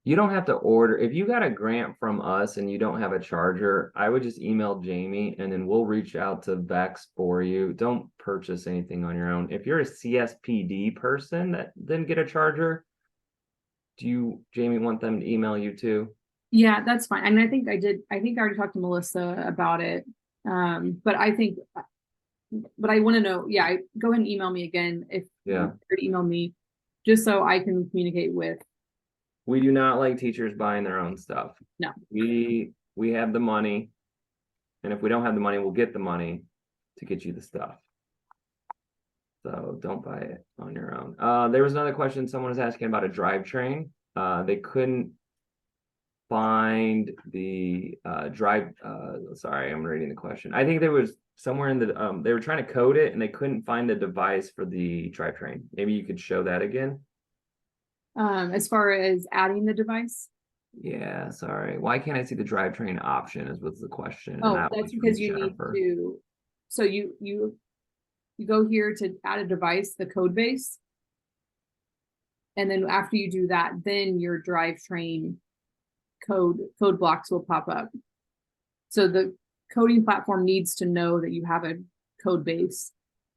You don't have to order. If you got a grant from us and you don't have a charger, I would just email Jamie and then we'll reach out to VEX for you. Don't purchase anything on your own. If you're a CSPD person that then get a charger, do you, Jamie, want them to email you too? Yeah, that's fine. I mean, I think I already talked to Melissa about it. But I want to know, yeah, go ahead and email me again if you email me just so I can communicate with. We do not like teachers buying their own stuff. No. We have the money, and if we don't have the money, we'll get the money to get you the stuff. So don't buy it on your own. There was another question someone was asking about a drivetrain. They couldn't find the sorry, I'm reading the question. I think there was somewhere in the they were trying to code it and they couldn't find the device for the drivetrain. Maybe you could show that again. As far as adding the device. Yeah, sorry. Why can't I see the drivetrain option is what's the question. Oh, that's because you need to, so you go here to add a device, the code base. And then after you do that, then your drivetrain code blocks will pop up. So the coding platform needs to know that you have a code base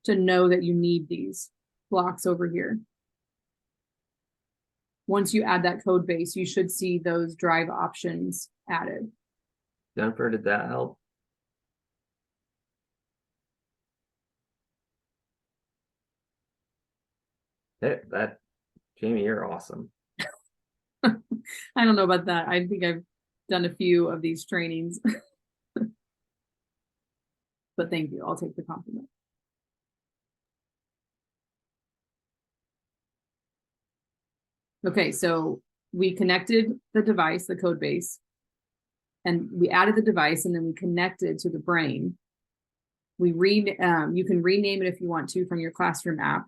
to know that you need these blocks over here. Once you add that code base, you should see those drive options added. Jennifer, did that help? Jamie, you're awesome. I don't know about that. I think I've done a few of these trainings. But thank you. I'll take the compliment. Okay, so we connected the device, the code base, and we added the device and then we connected to the brain. You can rename it if you want to from your classroom app.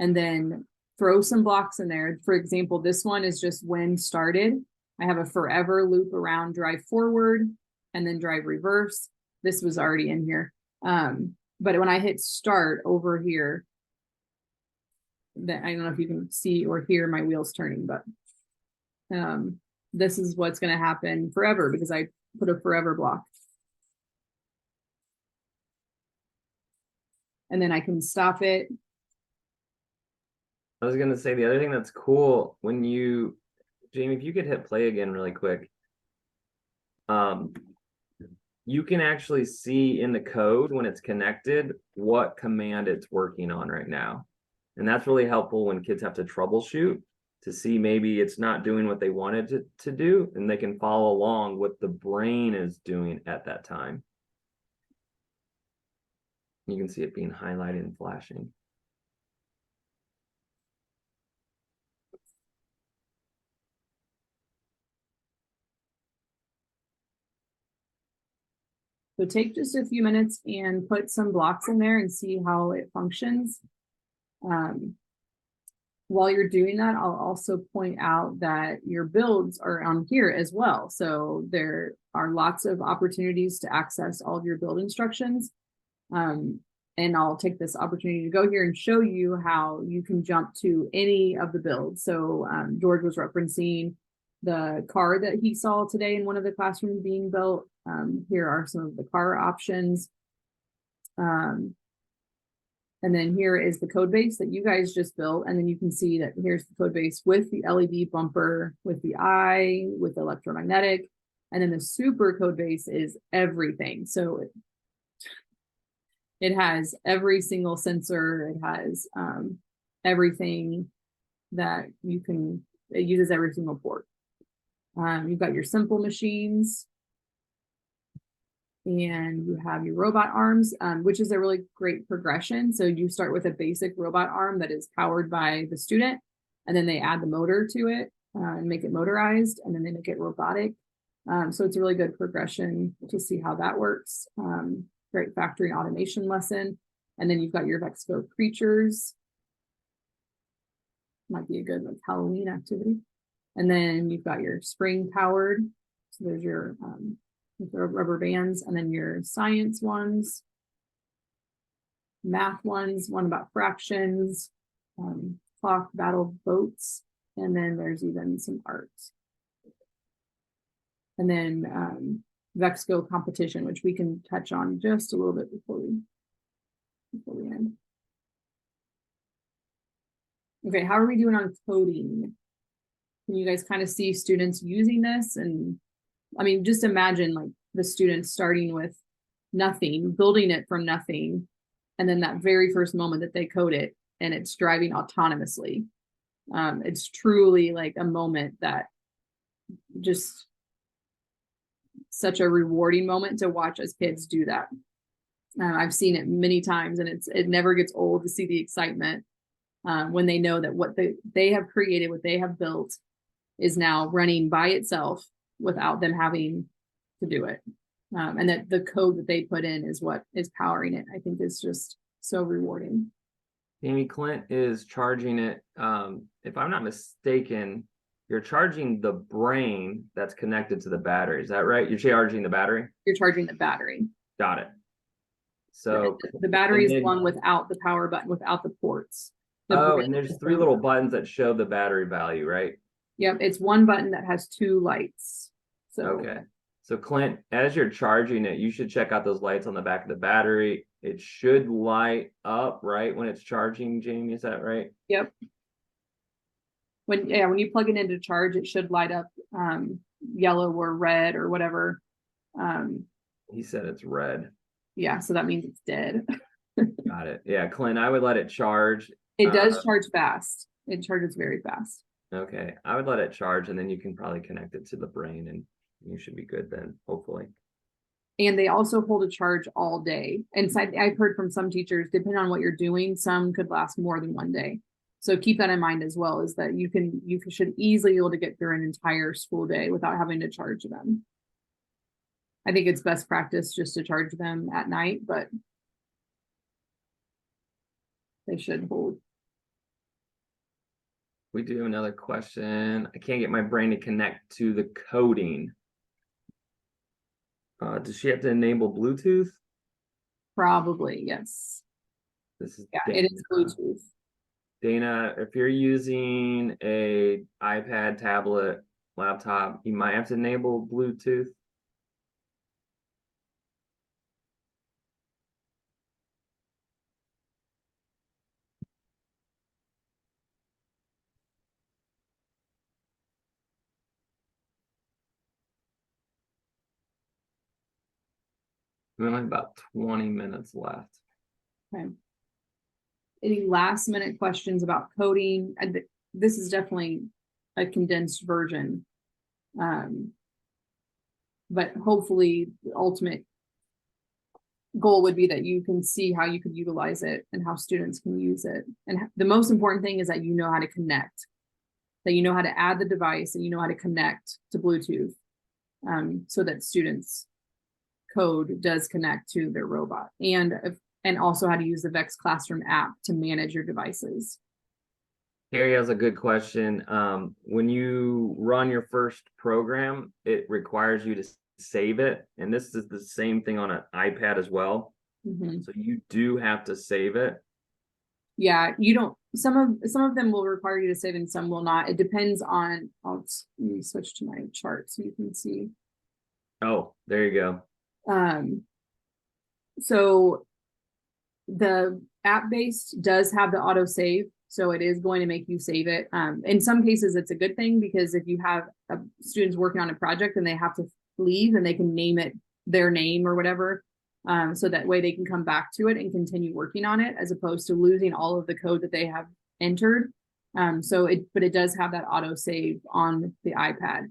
And then throw some blocks in there. For example, this one is just when started. I have a forever loop around drive forward and then drive reverse. This was already in here. But when I hit start over here, that I don't know if you can see or hear my wheels turning, but this is what's going to happen forever because I put a forever block. And then I can stop it. I was going to say the other thing that's cool when you, Jamie, if you could hit play again really quick. You can actually see in the code when it's connected what command it's working on right now. And that's really helpful when kids have to troubleshoot to see maybe it's not doing what they wanted to do, and they can follow along what the brain is doing at that time. You can see it being highlighted and flashing. So take just a few minutes and put some blocks in there and see how it functions. While you're doing that, I'll also point out that your builds are on here as well. So there are lots of opportunities to access all of your build instructions. And I'll take this opportunity to go here and show you how you can jump to any of the builds. So George was referencing the car that he saw today in one of the classrooms being built. Here are some of the car options. And then here is the code base that you guys just built. And then you can see that here's the code base with the LED bumper, with the eye, with the electromagnetic. And then the super code base is everything. So it has every single sensor. It has everything that you can, it uses every single port. You've got your simple machines. And you have your robot arms, which is a really great progression. So you start with a basic robot arm that is powered by the student, and then they add the motor to it and make it motorized, and then they make it robotic. So it's a really good progression to see how that works. Great factory automation lesson. And then you've got your VEX GO creatures. Might be a good like Halloween activity. And then you've got your spring powered. So there's your rubber bands, and then your science ones, math ones, one about fractions, clock battle boats, and then there's even some art. And then VEX GO competition, which we can touch on just a little bit before we end. Okay, how are we doing on coding? Can you guys kind of see students using this? And I mean, just imagine like the students starting with nothing, building it from nothing, and then that very first moment that they code it and it's driving autonomously. It's truly like a moment that just such a rewarding moment to watch as kids do that. I've seen it many times, and it never gets old to see the excitement when they know that what they have created, what they have built, is now running by itself without them having to do it. And that the code that they put in is what is powering it, I think is just so rewarding. Amy, Clint is charging it. If I'm not mistaken, you're charging the brain that's connected to the battery. Is that right? You're charging the battery? You're charging the battery. Got it. So the battery is the one without the power button, without the ports. And there's 3 little buttons that show the battery value, right? Yep, it's one button that has 2 lights. So okay. So Clint, as you're charging it, you should check out those lights on the back of the battery. It should light up, right, when it's charging, Jamie, is that right? Yep. When you plug it into charge, it should light up yellow or red or whatever. He said it's red. Yeah, so that means it's dead. Got it. Yeah, Clint, I would let it charge. It does charge fast. It charges very fast. Okay, I would let it charge, and then you can probably connect it to the brain, and you should be good then, hopefully. And they also hold a charge all day. And I've heard from some teachers, depending on what you're doing, some could last more than one day. So keep that in mind as well, is that you should easily be able to get through an entire school day without having to charge them. I think it's best practice just to charge them at night, but they should hold. We do have another question. I can't get my brain to connect to the coding. Does she have to enable Bluetooth? Probably, yes. This is Dana. It is Bluetooth. Dana, if you're using a iPad, tablet, laptop, you might have to enable Bluetooth. We only have about 20 minutes left. Okay. Any last minute questions about coding? This is definitely a condensed version. But hopefully the ultimate goal would be that you can see how you could utilize it and how students can use it. And the most important thing is that you know how to connect, that you know how to add the device and you know how to connect to Bluetooth, so that students' code does connect to their robot, and also how to use the VEX Classroom app to manage your devices. Carrie has a good question. When you run your first program, it requires you to save it. And this is the same thing on an iPad as well. Mm-hmm. So you do have to save it. Yeah, you don't, some of them will require you to save and some will not. It depends on, let me switch to my chart so you can see. Oh, there you go. So the app-based does have the auto save, so it is going to make you save it. In some cases, it's a good thing, because if you have students working on a project and they have to leave, and they can name it their name or whatever, so that way they can come back to it and continue working on it, as opposed to losing all of the code that they have entered. But it does have that auto save on the iPad.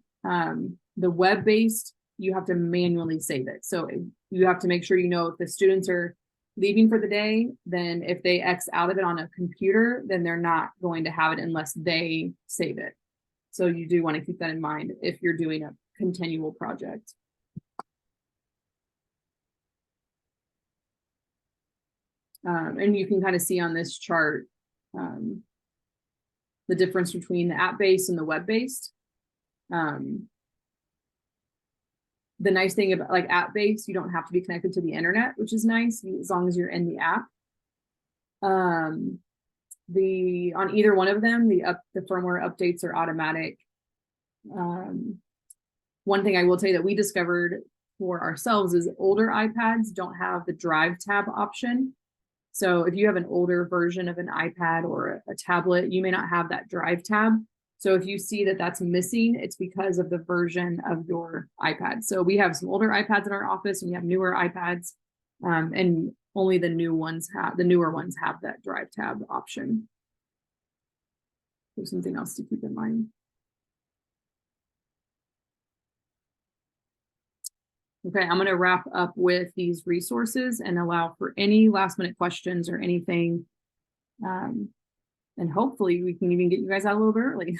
The web-based, you have to manually save it. So you have to make sure you know if the students are leaving for the day, then if they X out of it on a computer, then they're not going to have it unless they save it. So you do want to keep that in mind if you're doing a continual project. And you can kind of see on this chart the difference between the app-based and the web-based. The nice thing about like app-based, you don't have to be connected to the internet, which is nice as long as you're in the app. On either one of them, the firmware updates are automatic. One thing I will tell you that we discovered for ourselves is older iPads don't have the drive tab option. So if you have an older version of an iPad or a tablet, you may not have that drive tab. So if you see that that's missing, it's because of the version of your iPad. So we have some older iPads in our office and we have newer iPads, and only the newer ones have that drive tab option. There's something else to keep in mind. Okay, I'm going to wrap up with these resources and allow for any last minute questions or anything. And hopefully we can even get you guys out a little bit early.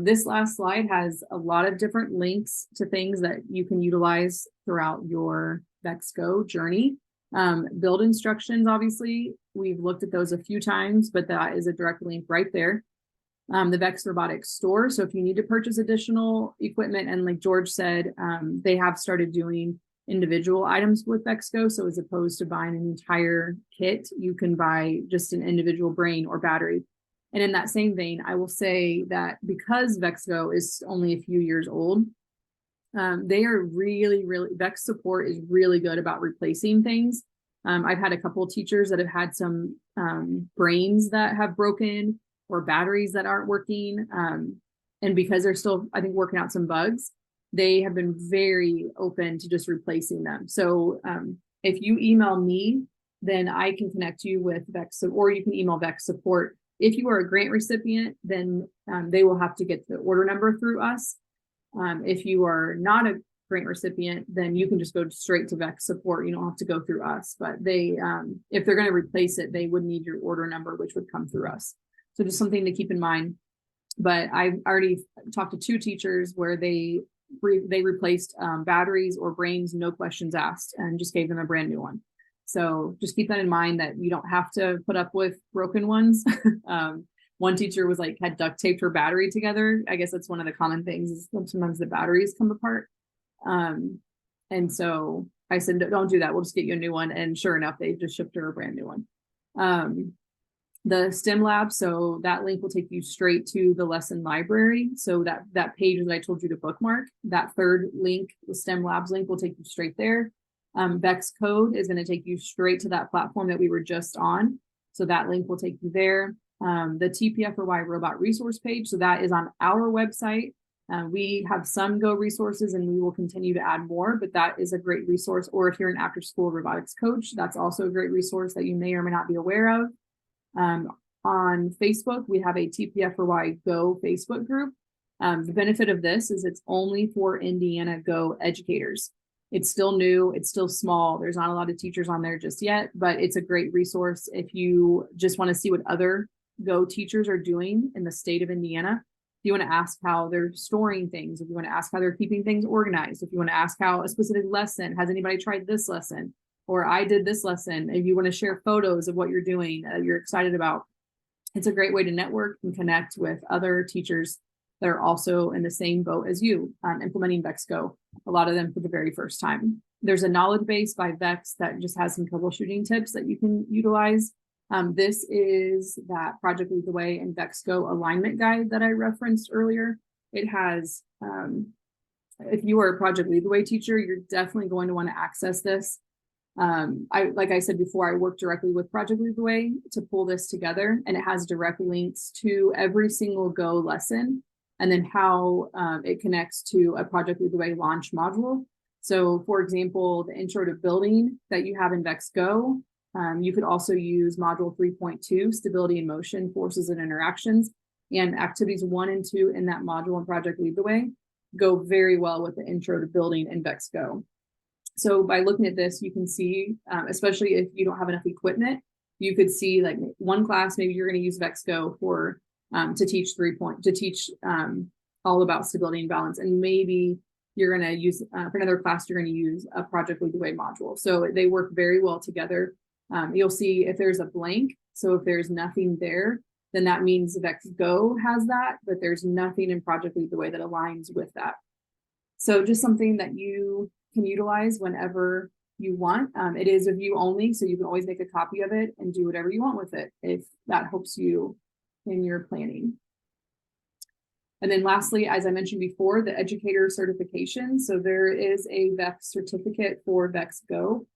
This last slide has a lot of different links to things that you can utilize throughout your VEX Go journey. Build instructions, obviously, we've looked at those a few times, but that is a direct link right there. The VEX Robotics store. So if you need to purchase additional equipment, and like George said, they have started doing individual items with VEX Go. So as opposed to buying an entire kit, you can buy just an individual brain or battery. And in that same vein, I will say that because VEX Go is only a few years old, they are really, VEX support is really good about replacing things. I've had a couple of teachers that have had some brains that have broken or batteries that aren't working. And because they're still, I think, working out some bugs, they have been very open to just replacing them. So if you email me, then I can connect you with VEX, or you can email VEX support. If you are a grant recipient, then they will have to get the order number through us. If you are not a grant recipient, then you can just go straight to VEX support. You don't have to go through us, but they, if they're going to replace it, they would need your order number, which would come through us. So just something to keep in mind. But I've already talked to 2 teachers where they replaced batteries or brains, no questions asked, and just gave them a brand new one. So just keep that in mind that you don't have to put up with broken ones. One teacher was like, had duct taped her battery together. I guess that's one of the common things is sometimes the batteries come apart. And so I said, don't do that. We'll just get you a new one. And sure enough, they just shipped her a brand new one. The STEM lab, so that link will take you straight to the lesson library. So that page that I told you to bookmark, that third link, the STEM labs link, will take you straight there. VEX Code is going to take you straight to that platform that we were just on. So that link will take you there. The TPFRY robot resource page, so that is on our website. We have some Go resources and we will continue to add more, but that is a great resource. Or if you're an after school robotics coach, that's also a great resource that you may or may not be aware of. On Facebook, we have a TPFRY Go Facebook group. The benefit of this is it's only for Indiana Go educators. It's still new, it's still small. There's not a lot of teachers on there just yet, but it's a great resource if you just want to see what other Go teachers are doing in the state of Indiana. If you want to ask how they're storing things, if you want to ask how they're keeping things organized, if you want to ask how a specific lesson, has anybody tried this lesson? Or I did this lesson. If you want to share photos of what you're doing, you're excited about, it's a great way to network and connect with other teachers that are also in the same boat as you, implementing VEX Go, a lot of them for the very first time. There's a knowledge base by VEX that just has some troubleshooting tips that you can utilize. This is that Project Lead the Way and VEX Go alignment guide that I referenced earlier. It has, if you are a Project Lead the Way teacher, you're definitely going to want to access this. Like I said before, I work directly with Project Lead the Way to pull this together, and it has direct links to every single Go lesson and then how it connects to a Project Lead the Way launch module. So for example, the intro to building that you have in VEX Go, you could also use module 3.2, stability and motion, forces and interactions, and activities 1 and 2 in that module in Project Lead the Way. go very well with the intro to building in VEX GO. So by looking at this, you can see, especially if you don't have enough equipment, you could see like one class, maybe you're going to use VEX GO for to teach all about stability and balance, and maybe you're going to use for another class, you're going to use a project lead the way module. So they work very well together. You'll see if there's a blank, so if there's nothing there, then that means VEX GO has that, but there's nothing in project lead the way that aligns with that. So just something that you can utilize whenever you want. It is a view only, so you can always make a copy of it and do whatever you want with it if that helps you in your planning. And then lastly, as I mentioned before, the educator certification. So there is a VEX certificate for VEX GO.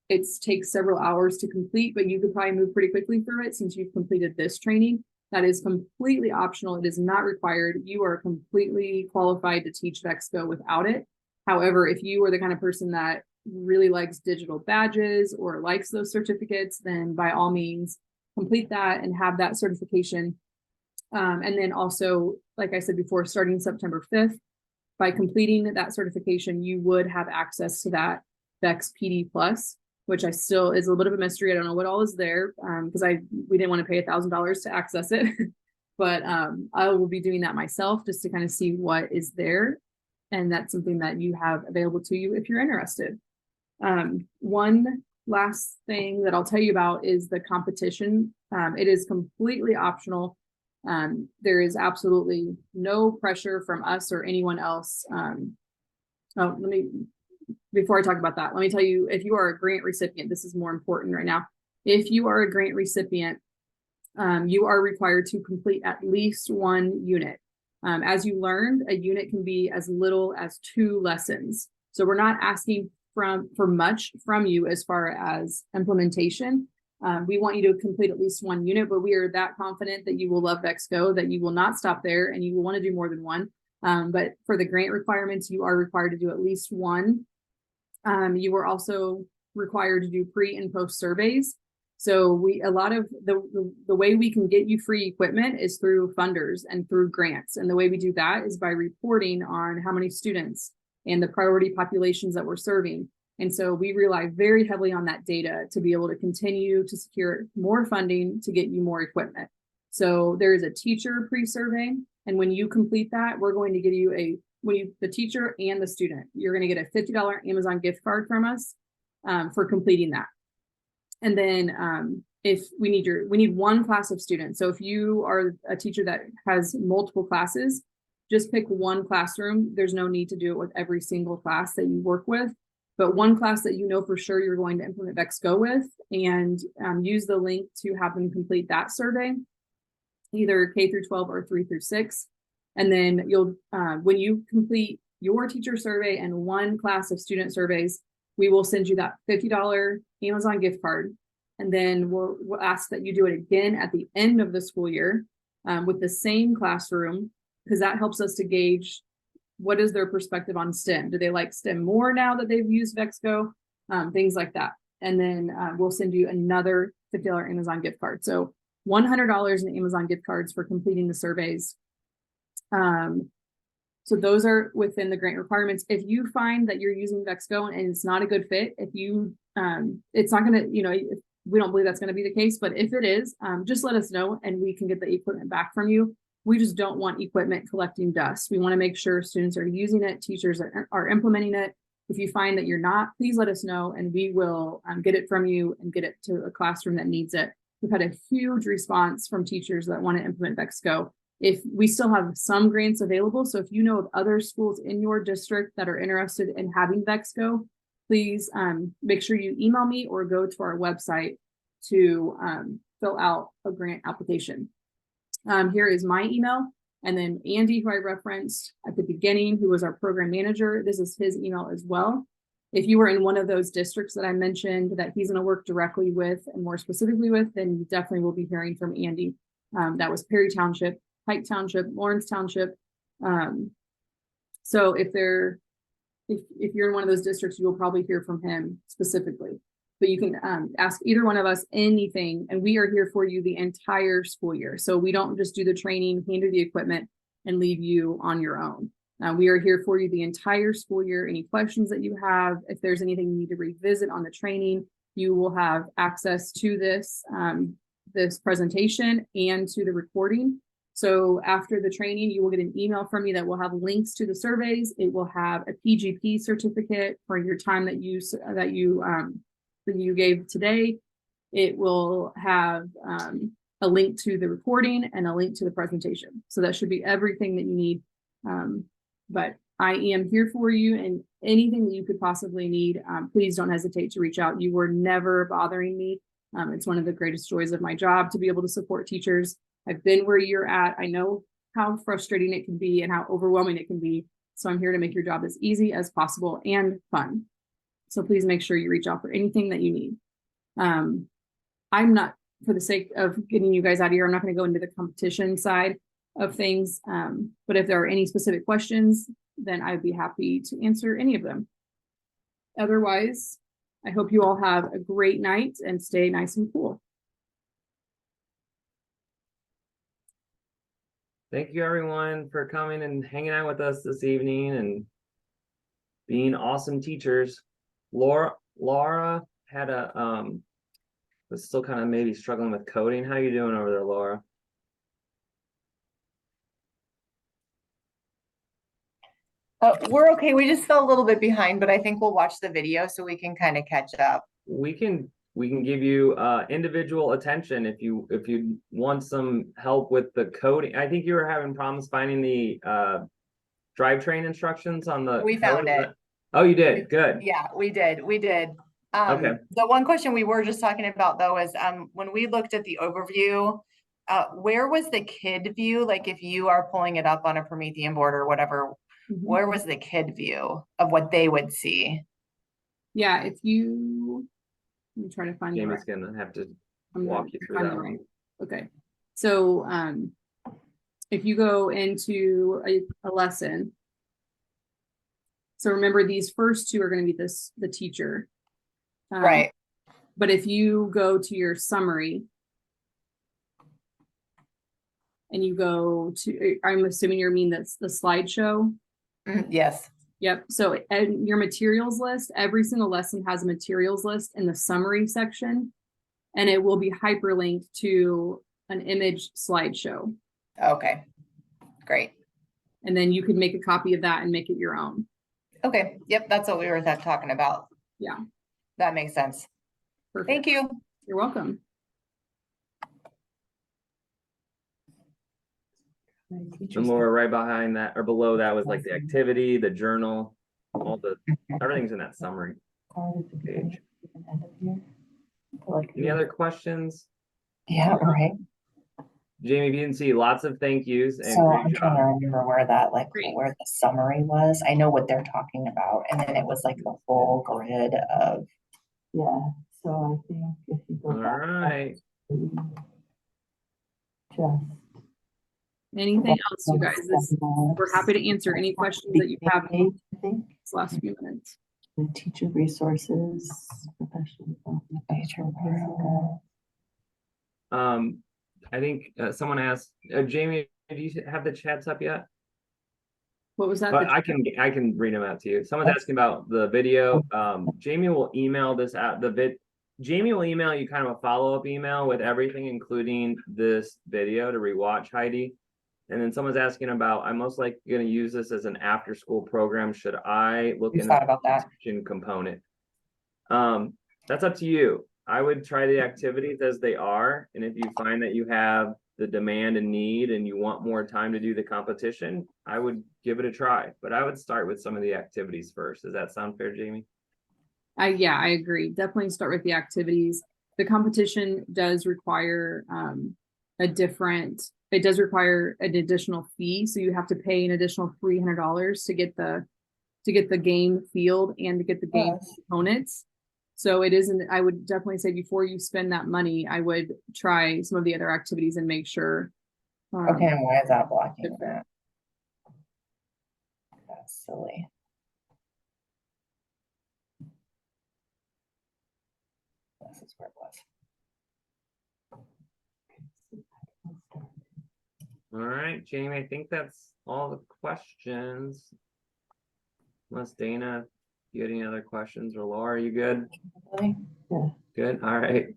It takes several hours to complete, but you could probably move pretty quickly through it since you've completed this training. That is completely optional. It is not required. You are completely qualified to teach VEX GO without it. However, if you are the kind of person that really likes digital badges or likes those certificates, then by all means, complete that and have that certification. And then also, like I said before, starting September 5th, by completing that certification, you would have access to that VEX PD Plus, which I still is a little bit of a mystery. I don't know what all is there because we didn't want to pay $1,000 to access it. But I will be doing that myself just to kind of see what is there. And that's something that you have available to you if you're interested. One last thing that I'll tell you about is the competition. It is completely optional. There is absolutely no pressure from us or anyone else. Before I talk about that, let me tell you, if you are a grant recipient, this is more important right now. If you are a grant recipient, you are required to complete at least one unit. As you learned, a unit can be as little as 2 lessons. So we're not asking for much from you as far as implementation. We want you to complete at least 1 unit, but we are that confident that you will love VEX GO, that you will not stop there and you will want to do more than one. But for the grant requirements, you are required to do at least 1. You were also required to do pre and post surveys. So a lot of the way we can get you free equipment is through funders and through grants. And the way we do that is by reporting on how many students and the priority populations that we're serving. And so we rely very heavily on that data to be able to continue to secure more funding to get you more equipment. So there is a teacher pre-survey. And when you complete that, we're going to give you the teacher and the student, you're going to get a $50 Amazon gift card from us for completing that. And then if we need 1 class of students. So if you are a teacher that has multiple classes, just pick 1 classroom. There's no need to do it with every single class that you work with, but 1 class that you know for sure you're going to implement VEX GO with, and use the link to have them complete that survey, either K through 12 or 3 through 6. And then you'll, when you complete your teacher survey and 1 class of student surveys, we will send you that $50 Amazon gift card. And then we'll ask that you do it again at the end of the school year with the same classroom, because that helps us to gauge what is their perspective on STEM. Do they like STEM more now that they've used VEX GO? Things like that. And then we'll send you another $50 Amazon gift card. So $100 in Amazon gift cards for completing the surveys. So those are within the grant requirements. If you find that you're using VEX GO and it's not a good fit, if you, it's not going to, we don't believe that's going to be the case, but if it is, just let us know and we can get the equipment back from you. We just don't want equipment collecting dust. We want to make sure students are using it, teachers are implementing it. If you find that you're not, please let us know and we will get it from you and get it to a classroom that needs it. We've had a huge response from teachers that want to implement VEX GO. If we still have some grants available, so if you know of other schools in your district that are interested in having VEX GO, please make sure you email me or go to our website to fill out a grant application. Here is my email, and then Andy, who I referenced at the beginning, who was our program manager, this is his email as well. If you were in one of those districts that I mentioned that he's going to work directly with and more specifically with, then you definitely will be hearing from Andy. That was Perry Township, Pike Township, Lawrence Township. So if you're in one of those districts, you will probably hear from him specifically. But you can ask either one of us anything, and we are here for you the entire school year. So we don't just do the training, hand you the equipment, and leave you on your own. We are here for you the entire school year. Any questions that you have, if there's anything you need to revisit on the training, you will have access to this, this presentation and to the recording. So after the training, you will get an email from me that will have links to the surveys. It will have a PGP certificate for your time that you gave today. It will have a link to the recording and a link to the presentation. So that should be everything that you need. But I am here for you, and anything that you could possibly need, please don't hesitate to reach out. You were never bothering me. It's one of the greatest joys of my job to be able to support teachers. I've been where you're at. I know how frustrating it can be and how overwhelming it can be. So I'm here to make your job as easy as possible and fun. So please make sure you reach out for anything that you need. I'm not, for the sake of getting you guys out of here, I'm not going to go into the competition side of things. But if there are any specific questions, then I'd be happy to answer any of them. Otherwise, I hope you all have a great night and stay nice and cool. Thank you everyone for coming and hanging out with us this evening and being awesome teachers. Laura had was still kind of maybe struggling with coding. How you doing over there, Laura? We're okay. We just fell a little bit behind, but I think we'll watch the video so we can kind of catch up. We can give you individual attention if you want some help with the coding. I think you were having problems finding the drivetrain instructions on the. We found it. Oh, you did. Good. Yeah, we did. Okay. The one question we were just talking about though is when we looked at the overview, where was the kid view? Like if you are pulling it up on a Promethean board or whatever, where was the kid view of what they would see? Yeah, if you, I'm trying to find the Jamie's gonna have to I'm walk gonna you through find that the one. right. Okay, so if you go into a lesson, so remember these first two are going to be the teacher, Right. But if you go to your summary and you go to, I'm assuming you mean that's the slideshow. Yes. Yep. So and your materials list, every single lesson has a materials list in the summary section, and it will be hyperlinked to an image slideshow. Okay, great. And then you could make a copy of that and make it your own. Okay. Yep. That's what we were talking about. Yeah. That makes sense. Perfect. Thank you. You're welcome. And Laura, right behind that or below that was like the activity, the journal, all the everything's in that summary page. Any other questions? Yeah, right. Jamie, if you didn't see, lots of thank yous and So great I'm trying to job. remember where that, like, Great. where the summary was. I know what they're talking about, and then it was like the full grid of. Yeah, so I think if you go All back. right. Just. Anything else, you guys? We're happy to answer any questions that you have I think this last few minutes. the teacher resources, professional. I think someone asked, Jamie, do you have the chats up yet? What was that? But I can read them out to you. Someone's asking about the video. Jamie will email this out. Jamie will email you kind of a follow-up email with everything, including this video to rewatch, Heidi. And then someone's asking about, I'm most likely going to use this as an after-school program. Should I look into thought about that component? That's up to you. I would try the activities as they are. And if you find that you have the demand and need and you want more time to do the competition, I would give it a try. But I would start with some of the activities first. Does that sound fair, Jamie? Yeah, I agree. Definitely start with the activities. The competition does require it does require an additional fee. So you have to pay an additional $300 to get the game field and to get the game components. So it isn't, I would definitely say before you spend that money, I would try some of the other activities and make sure. Okay, and why is that blocking that? That's silly. This is where it was. All right, Jamie, I think that's all the questions. Unless Dana, you had any other questions, or Laura, you good? Yeah. Good, all right.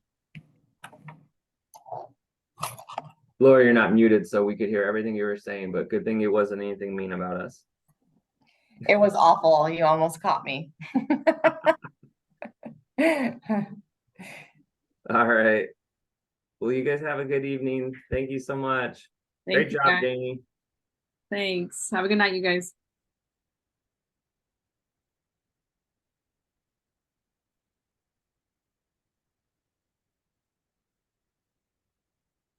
Laura, you're not muted, so we could hear everything you were saying, but good thing it wasn't anything mean about us. It was awful. You almost caught me. All right. Well, you guys have a good evening. Thank you so much. Thank Great you, job, guys. Jamie. Thanks. Have a good night, you guys.